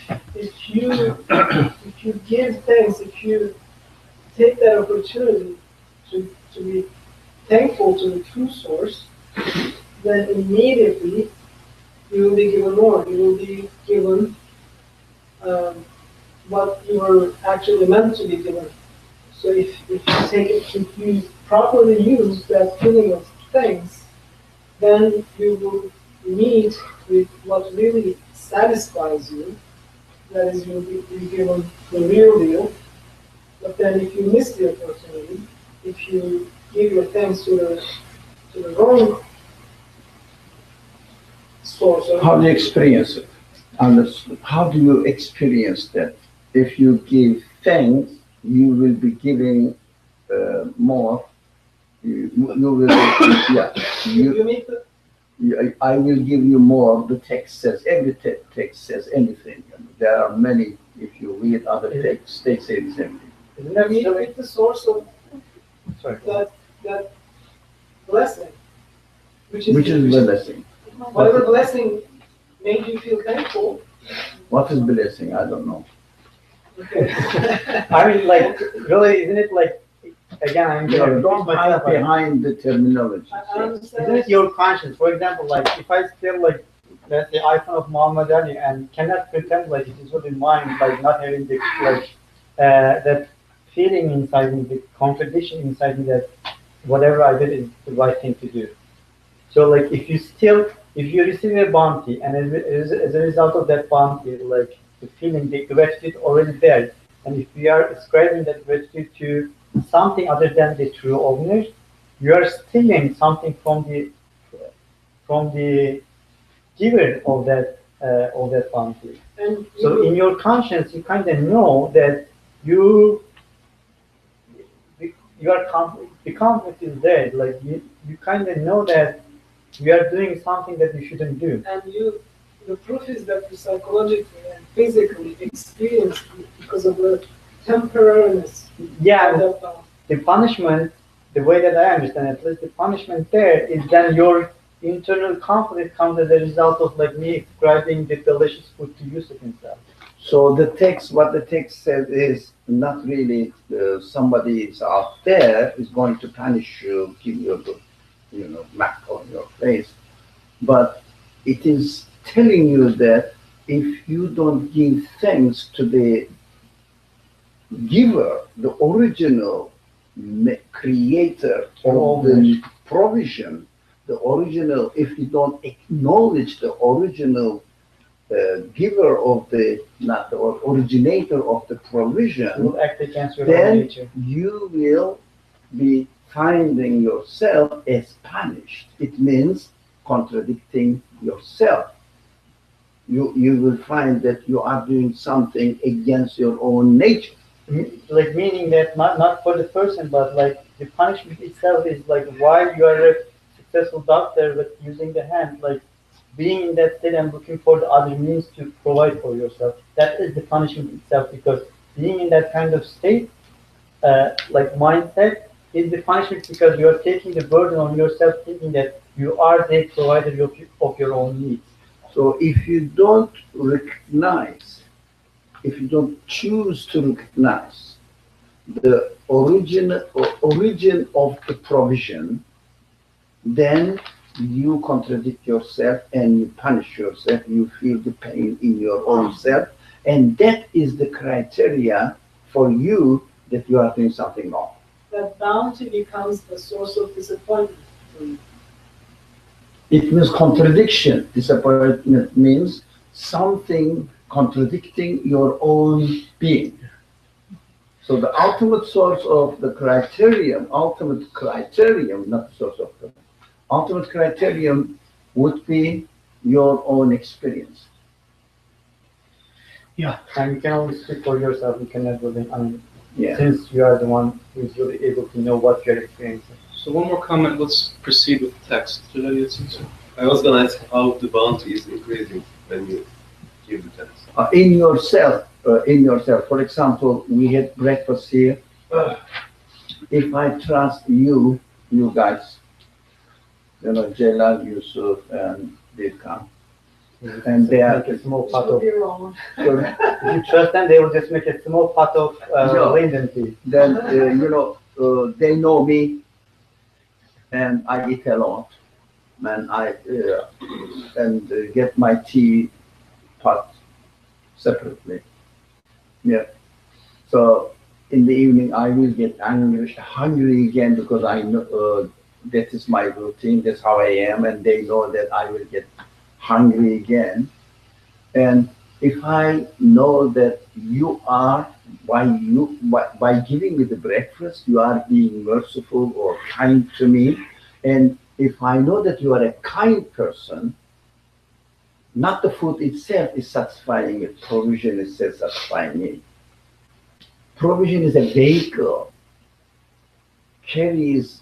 you give thanks, if you take that opportunity to be thankful to the true source, then immediately you will be given more. You will be given what you were actually meant to be given. So if you properly use that feeling of thanks, then you will meet with what really satisfies you. That is, you'll be given the real deal. But then if you miss the opportunity, if you give your thanks to the wrong source. How do you experience it? How do you experience that? If you give thanks, you will be giving more. You will, yeah. I will give you more. The text says, every text says anything. There are many, if you read other texts, they say the same thing. Isn't that meet the source of that blessing? Which is blessing? Whatever blessing made you feel thankful. What is blessing? I don't know. Okay. I mean, like, really, isn't it like, again, I'm No, don't hide behind the terminology. I understand. Isn't it your conscience? For example, like, if I still, like, let's say, icon of Muhammad Ali and cannot pretend like it is really mine, like not having the, like, that feeling inside me, the contradiction inside me that whatever I did is the right thing to do. So, like, if you receive a bounty and as a result of that bounty, like, the feeling, the gratitude already there, and if we are ascribing that gratitude to something other than the true owner, you are stealing something from the giver of that bounty. And So in your conscience, you kind of know that the conflict is there. Like you kind of know that you are doing something that you shouldn't do. And the proof is that you psychologically and physically experience it because of the temporariness. Yeah, of that the punishment, the way that I understand it, at least the punishment there is then your internal conflict comes as a result of like me ascribing the delicious food to Yusuf himself. So what the text says is not really somebody is out there is going to punish you, give you a good, smack on your face, but it is telling you that if you don't give thanks to the giver, the original creator of the provision, the original, if you don't acknowledge the original giver of the, not the originator of the provision, will act against your own then nature. you will be finding yourself as punished. It means contradicting yourself. You will find that you are doing something against your own nature. Like meaning that not for the person, but like the punishment itself is like while you are a successful doctor, but using the hand, like being in that state and looking for the other means to provide for yourself. That is the punishment itself, because being in that kind of state, like mindset, is the punishment because you are taking the burden on yourself, thinking that you are the provider of your own needs. So if you don't recognize, if you don't choose to recognize the origin of the provision, then you contradict yourself and you punish yourself. You feel the pain in your own self, and that is the criteria for you that you are doing something wrong. That bounty becomes the source of disappointment. It means contradiction. Disappointment means something contradicting your own being. So the ultimate source of the criterion, not the source of the ultimate criterion would be your own experience. Yeah. And you can only speak for yourself. You cannot really, Yeah. since you are the one who is really able to know what you're experiencing. So one more comment, let's proceed with the text. I was going to ask how the bounty is increasing when you give the text. In yourself. For example, we had breakfast here. If I trust you guys, Jalal, Yusuf, and Dirkam, and they are Make a small pot Could of. be wrong. If you trust them, they will just make a small pot of linden tea. then they know me, and I eat a lot, and I get my tea pot separately. Yeah. So in the evening I will get hungry again, because I know that is my routine. That's how I am, and they know that I will get hungry again. And if I know that you are, by giving me the breakfast, you are being merciful or kind to me, and if I know that you are a kind person, not the food itself is satisfying it, provision is satisfying it. Provision is a vehicle, carries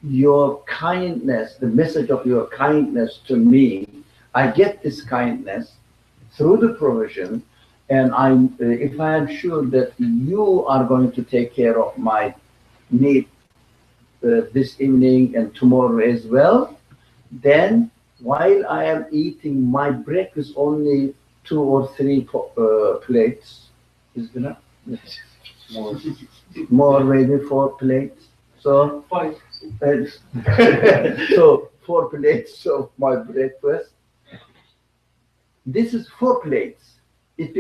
your kindness, the message of your kindness to me. I get this kindness through the provision, and if I am sure that you are going to take care of my need this evening and tomorrow as well, then while I am eating my breakfast, only 2 or 3 plates is enough. More maybe 4 plates. So 5. so 4 plates of my breakfast. This is 4 plates. It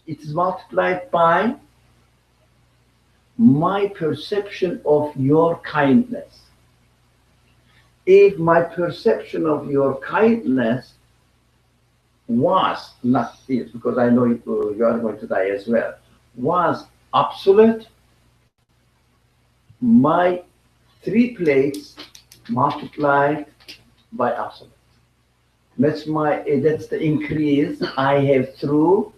is multiplied by my perception of your kindness. If my perception of your kindness was, not is, because I know you are going to die as well, was absolute, my 3 plates multiplied by absolute. That's the increase I have through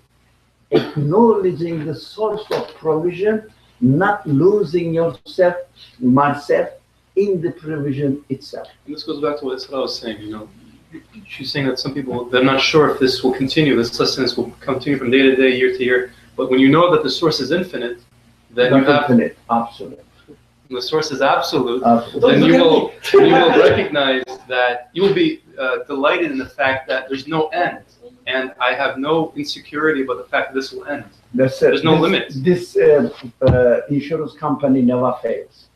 acknowledging the source of provision, not losing myself in the provision itself. And this goes back to what Isra was saying, she's saying that some people, they're not sure if this will continue, this sustenance will continue from day to day, year to year. But when you know that the source is infinite, then you have infinite, absolute. When the source is absolute, Absolute. then you will recognize that you will be delighted in the fact that there's no end. And I have no insecurity about the fact that this will end. That's it. There's no limit. This insurance company never fails.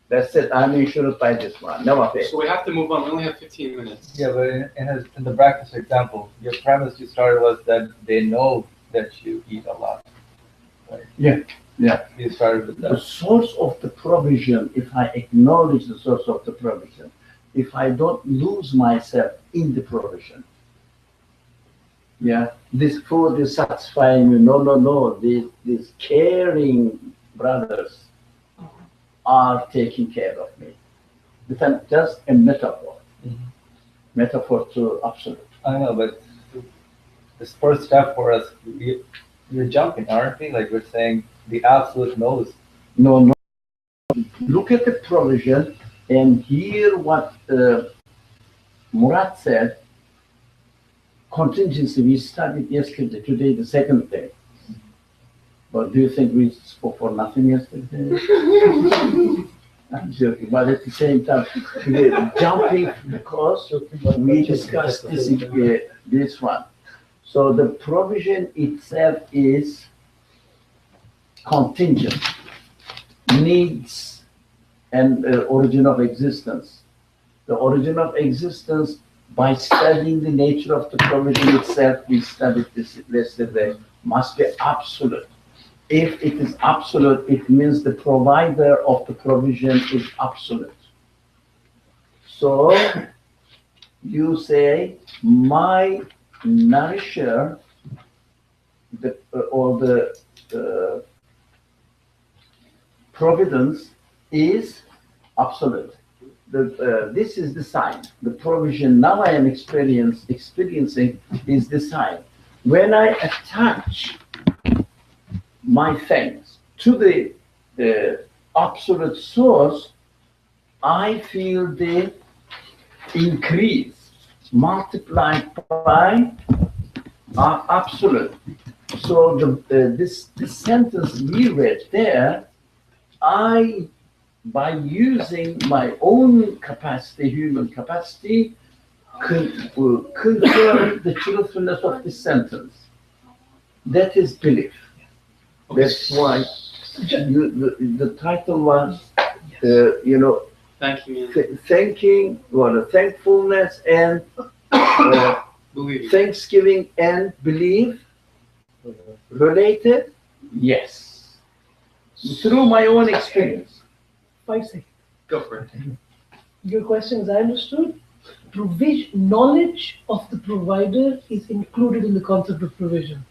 That's it. I'm insured by this one. Never fails. So we have to move on. We only have 15 minutes. Yeah, but in the breakfast example, your premise you started was that they know that you eat a lot. Right? Yeah. Yeah. He started with The that. source of the provision, if I acknowledge the source of the provision, if I don't lose myself in the provision, yeah, this food is satisfying me. No. These caring brothers are taking care of me. It's just a metaphor. Mhm. Metaphor to absolute. I know, but this first step for us, we're jumping, aren't we? Like we're saying the absolute knows. No. Look at the provision and hear what Murat said. Contingency, we studied yesterday, today the second day. But do you think we spoke for nothing yesterday? I'm joking, but at the same time, we're jumping because we discussed this one. So the provision itself is contingent, needs, and origin of existence. The origin of existence, by studying the nature of the provision itself, we studied this yesterday, must be absolute. If it is absolute, it means the provider of the provision is absolute. So you say, my nourisher, or the providence is absolute. This is the sign. The provision now I am experiencing is the sign. When I attach my thanks to the absolute source, I feel the increase multiplied by absolute. So this sentence we read there, by using my own capacity, human capacity, will confirm the truthfulness of this sentence. That is belief. That's why the title was, Thank you. thanking, or thankfulness and Believe. thanksgiving and belief related. Yes, through my own experience. 5 seconds. Go for it. Your question, as I understood, knowledge of the provider is included in the concept of provision.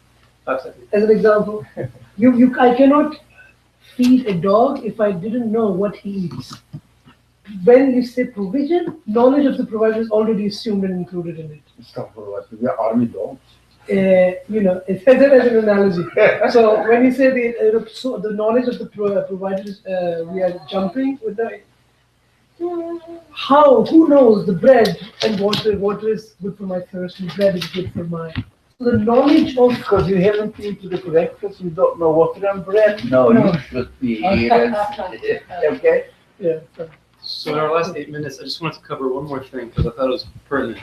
5 seconds. As an example, I cannot feed a dog if I didn't know what he eats. When you say provision, knowledge of the provider is already assumed and included in it. Stuff for what? We are army dogs. It's as an analogy. So when you say the knowledge of the providers, we are jumping with the how? Who knows the bread and water? Water is good for my thirst, and bread is good for my. So the knowledge of Because you haven't been to the breakfast, you don't know water and bread. No, No. you should be here. Okay. yeah. So in our last 8 minutes, I just wanted to cover one more thing because I thought it was pertinent.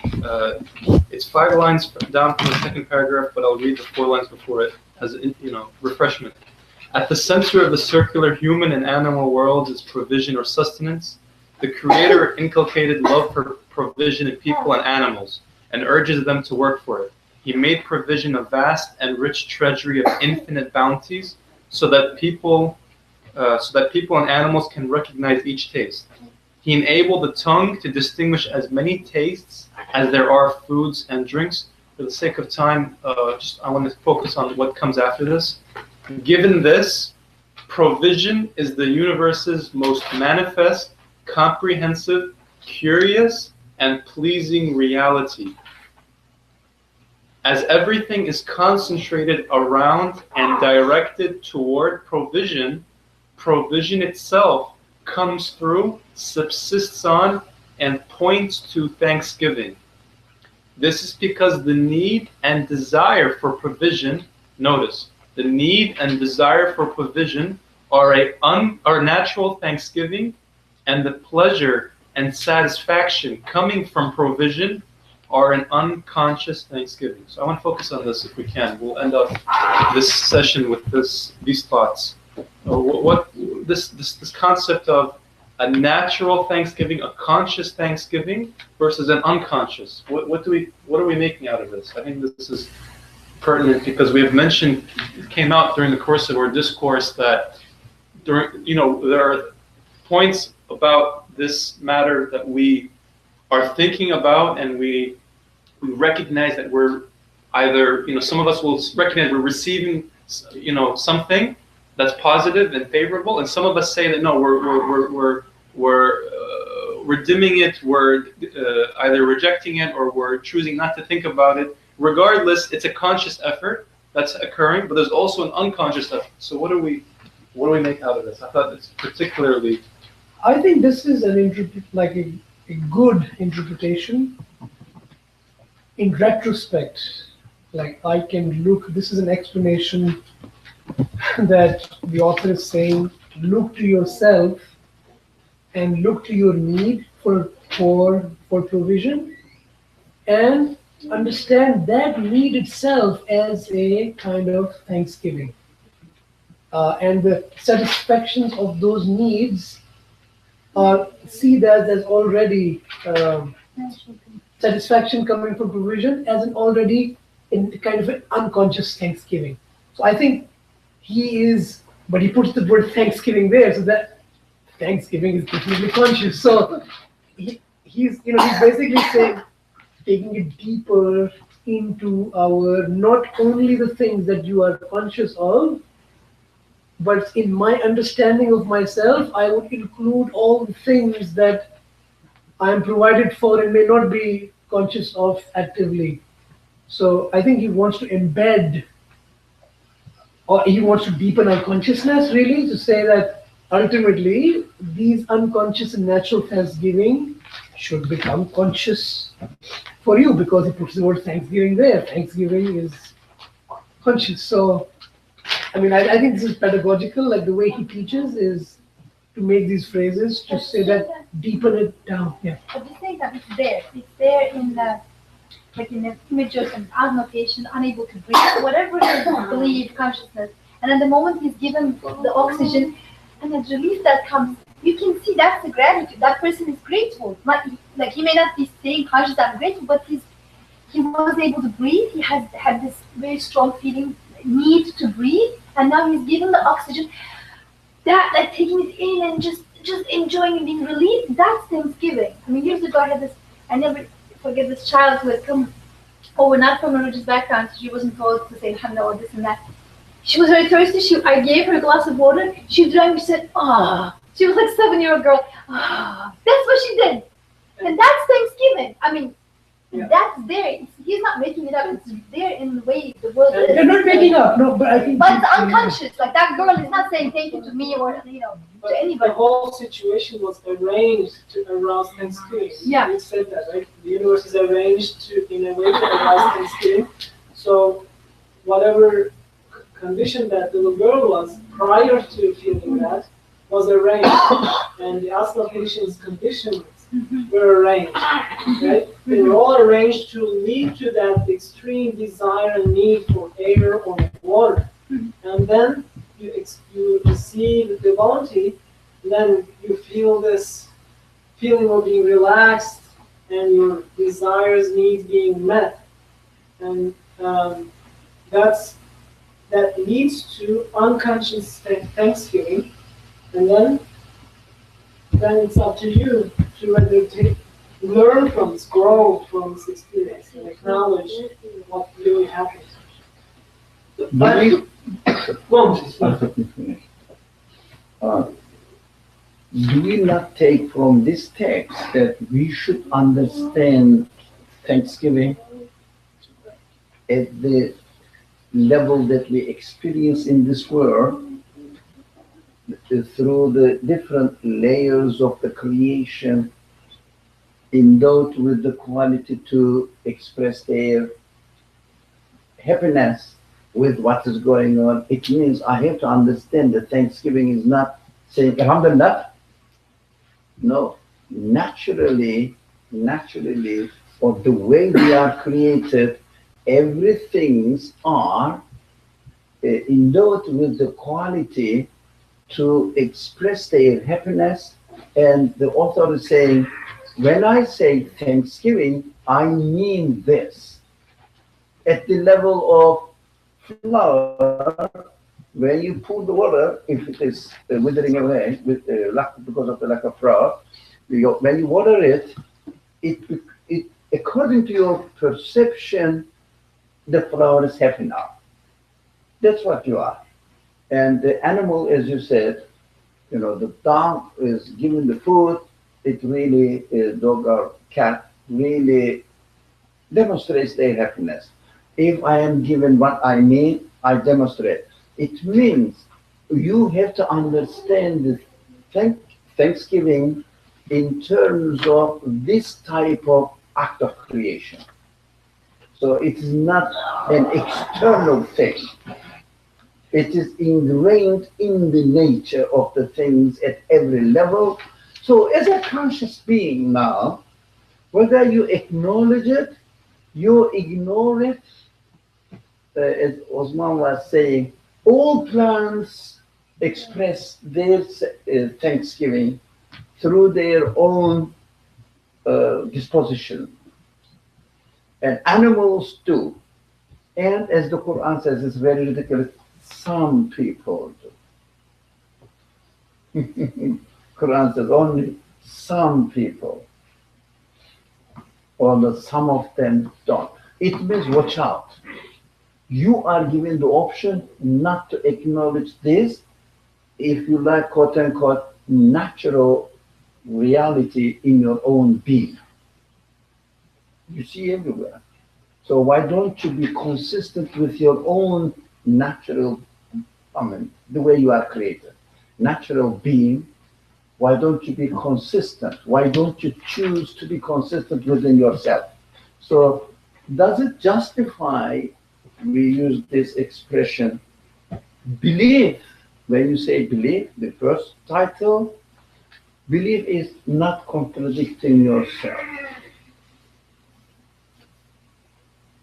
It's 5 lines down from the second paragraph, but I'll read the 4 lines before it as refreshment. At the center of the circular human and animal worlds is provision or sustenance. The Creator inculcated love for provision in people and animals and urges them to work for it. He made provision a vast and rich treasury of infinite bounties so that people and animals can recognize each taste. He enabled the tongue to distinguish as many tastes as there are foods and drinks. For the sake of time, I want to focus on what comes after this. Given this, provision is the universe's most manifest, comprehensive, curious, and pleasing reality. As everything is concentrated around and directed toward provision, provision itself comes through, subsists on, and points to thanksgiving. This is because the need and desire for provision, notice, the need and desire for provision are natural thanksgiving, and the pleasure and satisfaction coming from provision are an unconscious thanksgiving. So I want to focus on this if we can. We'll end up this session with these thoughts. This concept of a natural thanksgiving, a conscious thanksgiving versus an unconscious. What are we making out of this? I think this is pertinent because we have mentioned, it came out during the course of our discourse that there are points about this matter that we are thinking about, and we recognize that we're either, some of us will recognize we're receiving, something that's positive and favorable, and some of us say that no, we're dimming it, we're either rejecting it, or we're choosing not to think about it. Regardless, it's a conscious effort that's occurring, but there's also an unconscious effort. So what do we make out of this? I thought it's particularly. I think this is a good interpretation. In retrospect, I can look. This is an explanation that the author is saying: look to yourself and look to your need for provision, and understand that need itself as a kind of thanksgiving. And the satisfactions of those needs are see that as already satisfaction coming from provision as an already in kind of an unconscious thanksgiving. So I think but he puts the word thanksgiving there, so that thanksgiving is completely conscious. So he's basically saying, taking it deeper into our, not only the things that you are conscious of, but in my understanding of myself, I would include all the things that I am provided for and may not be conscious of actively. So I think he wants to embed, or he wants to deepen our consciousness, really, to say that ultimately these unconscious and natural thanksgiving should become conscious for you, because he puts the word thanksgiving there. Thanksgiving is conscious. So, I think this is pedagogical, the way he teaches is to make these phrases, to say that, deepen it down. Yeah. At the same time, it's there. It's there in the images and annotation, unable to breathe, whatever it is, belief, consciousness. And at the moment he's given the oxygen, and the relief that comes, you can see that's the gratitude. That person is grateful. He may not be saying conscious, I'm grateful, but he was able to breathe. He has had this very strong feeling, need to breathe, and now he's given the oxygen. That taking it in and just enjoying and being relieved, that's Thanksgiving. Years ago I had this, I never forget this child who had come over, not from a religious background, so she wasn't told to say Alhamdulillah or this and that. She was very thirsty. I gave her a glass of water. She drank. She said, "Ah." She was like a 7-year-old girl. Ah, that's what she did, and that's Thanksgiving. That's there. He's not making it up. It's there in the way the world is. They're not making up. No, but I think. But it's unconscious. That girl is not saying thank you to me or But to anybody. the whole situation was arranged to arouse Thanksgiving. Yeah. You said that, right? The universe is arranged in a way to arouse Thanksgiving. So whatever condition that little girl was prior to feeling that was arranged, and the Asla patient's conditions were arranged, right? They were all arranged to lead to that extreme desire and need for air or water, and then you receive the bounty, then you feel this feeling of being relaxed and your desires, needs being met, and that leads to unconscious thanksgiving, and then it's up to you to whether to learn from this, grow from this experience, and acknowledge what really happened. Do we not take from this text that we should understand Thanksgiving at the level that we experience in this world through the different layers of the creation, endowed with the quality to express their happiness with what is going on? It means I have to understand that Thanksgiving is not saying Alhamdulillah. No, naturally, or the way we are created, everything's are endowed with the quality to express their happiness. And the author is saying, when I say Thanksgiving, I mean this. At the level of flower, when you pour the water, if it is withering away because of the lack of frost, when you water it, it according to your perception, the flower is happy now. That's what you are. And the animal, as you said, the dog is given the food. It really, dog or cat really demonstrates their happiness. If I am given what I need, I demonstrate. It means you have to understand the Thanksgiving in terms of this type of act of creation. So it is not an external thing. It is ingrained in the nature of the things at every level. So as a conscious being now, whether you acknowledge it, you ignore it, as Osman was saying, all plants express their thanksgiving through their own disposition. And animals too. And as the Quran says, it's very ridiculous, some people do. Quran says only some people. Although some of them don't. It means watch out. You are given the option not to acknowledge this, if you like, quote unquote, natural reality in your own being. You see everywhere. So why don't you be consistent with your own natural, the way you are created, natural being? Why don't you be consistent? Why don't you choose to be consistent within yourself? So does it justify, we use this expression, belief? When you say belief, the first title, belief is not contradicting yourself.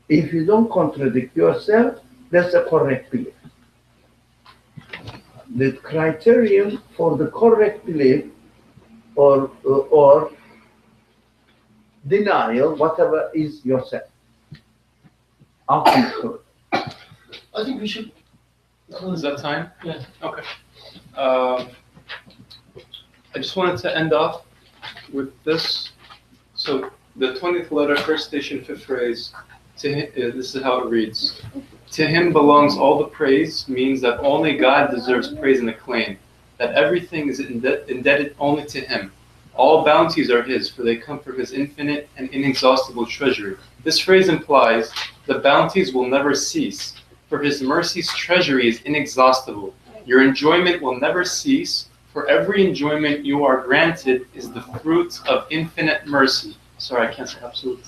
If you don't contradict yourself, that's a correct belief. The criterion for the correct belief or denial, whatever, is yourself. Ultimate. I think we should. Is that time? Yeah. Okay. I just wanted to end off with this. So the 20th letter, first station, fifth phrase. This is how it reads. To him belongs all the praise means that only God deserves praise and acclaim, that everything is indebted only to him. All bounties are his, for they come from his infinite and inexhaustible treasury. This phrase implies the bounties will never cease, for his mercy's treasury is inexhaustible. Your enjoyment will never cease, for every enjoyment you are granted is the fruit of infinite mercy. Sorry, I can't say absolute.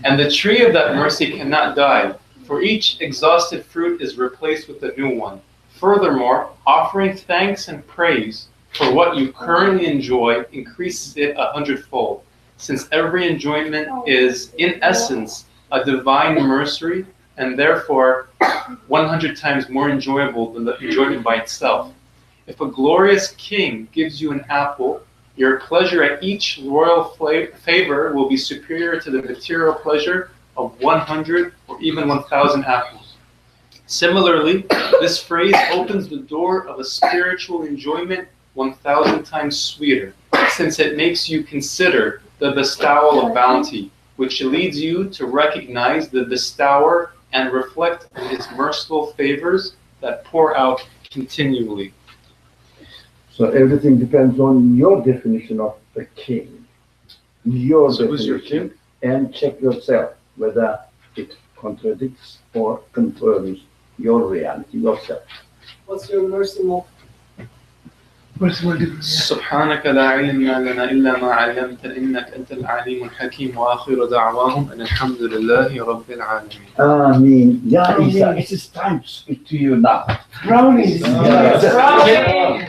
And the tree of that mercy cannot die, for each exhausted fruit is replaced with a new one. Furthermore, offering thanks and praise for what you currently enjoy increases it 100-fold, since every enjoyment is, in essence, a divine mercy, and therefore 100 times more enjoyable than the enjoyment by itself. If a glorious king gives you an apple, your pleasure at each royal favor will be superior to the material pleasure of 100 or even 1,000 apples. Similarly, this phrase opens the door of a spiritual enjoyment 1,000 times sweeter, since it makes you consider the bestowal of bounty, which leads you to recognize the bestower and reflect on his merciful favors that pour out continually. So everything depends on your definition of the king. Your So who's your definition, and check yourself whether it contradicts or confirms your reality, yourself. What's your mercy more? سبحانك لا علم لنا إلا ما علمتنا إنك أنت العليم الحكيم وآخر دعواهم أن الحمد لله رب العالمين. Ameen. Ya Isa, it is time to speak to you now. Brownies. Yes. Brownie.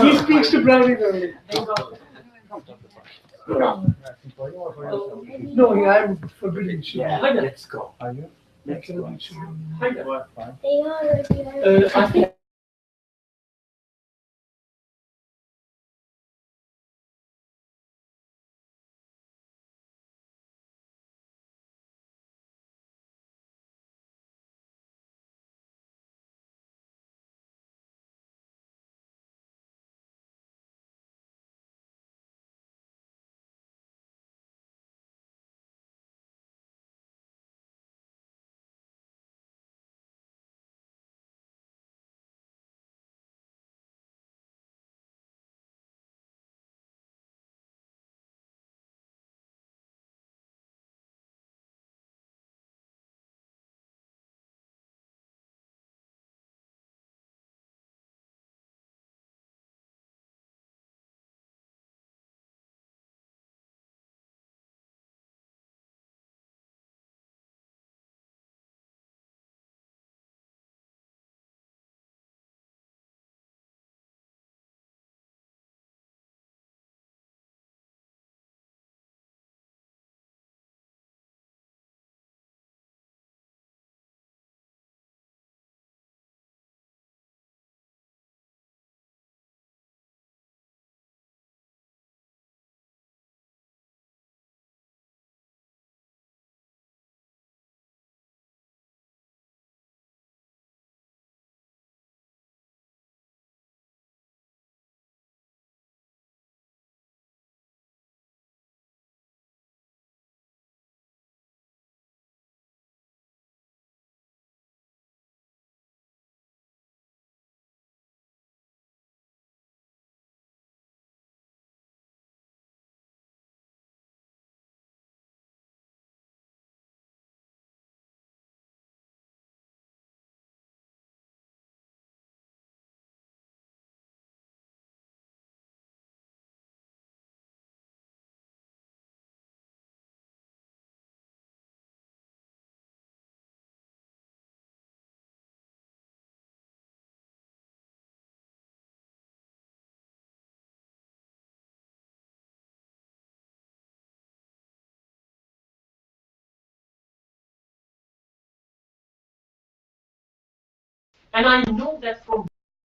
He speaks to brownies only. No, I'm forbidden. Let's go. Are you? Let's go. I think And I know that from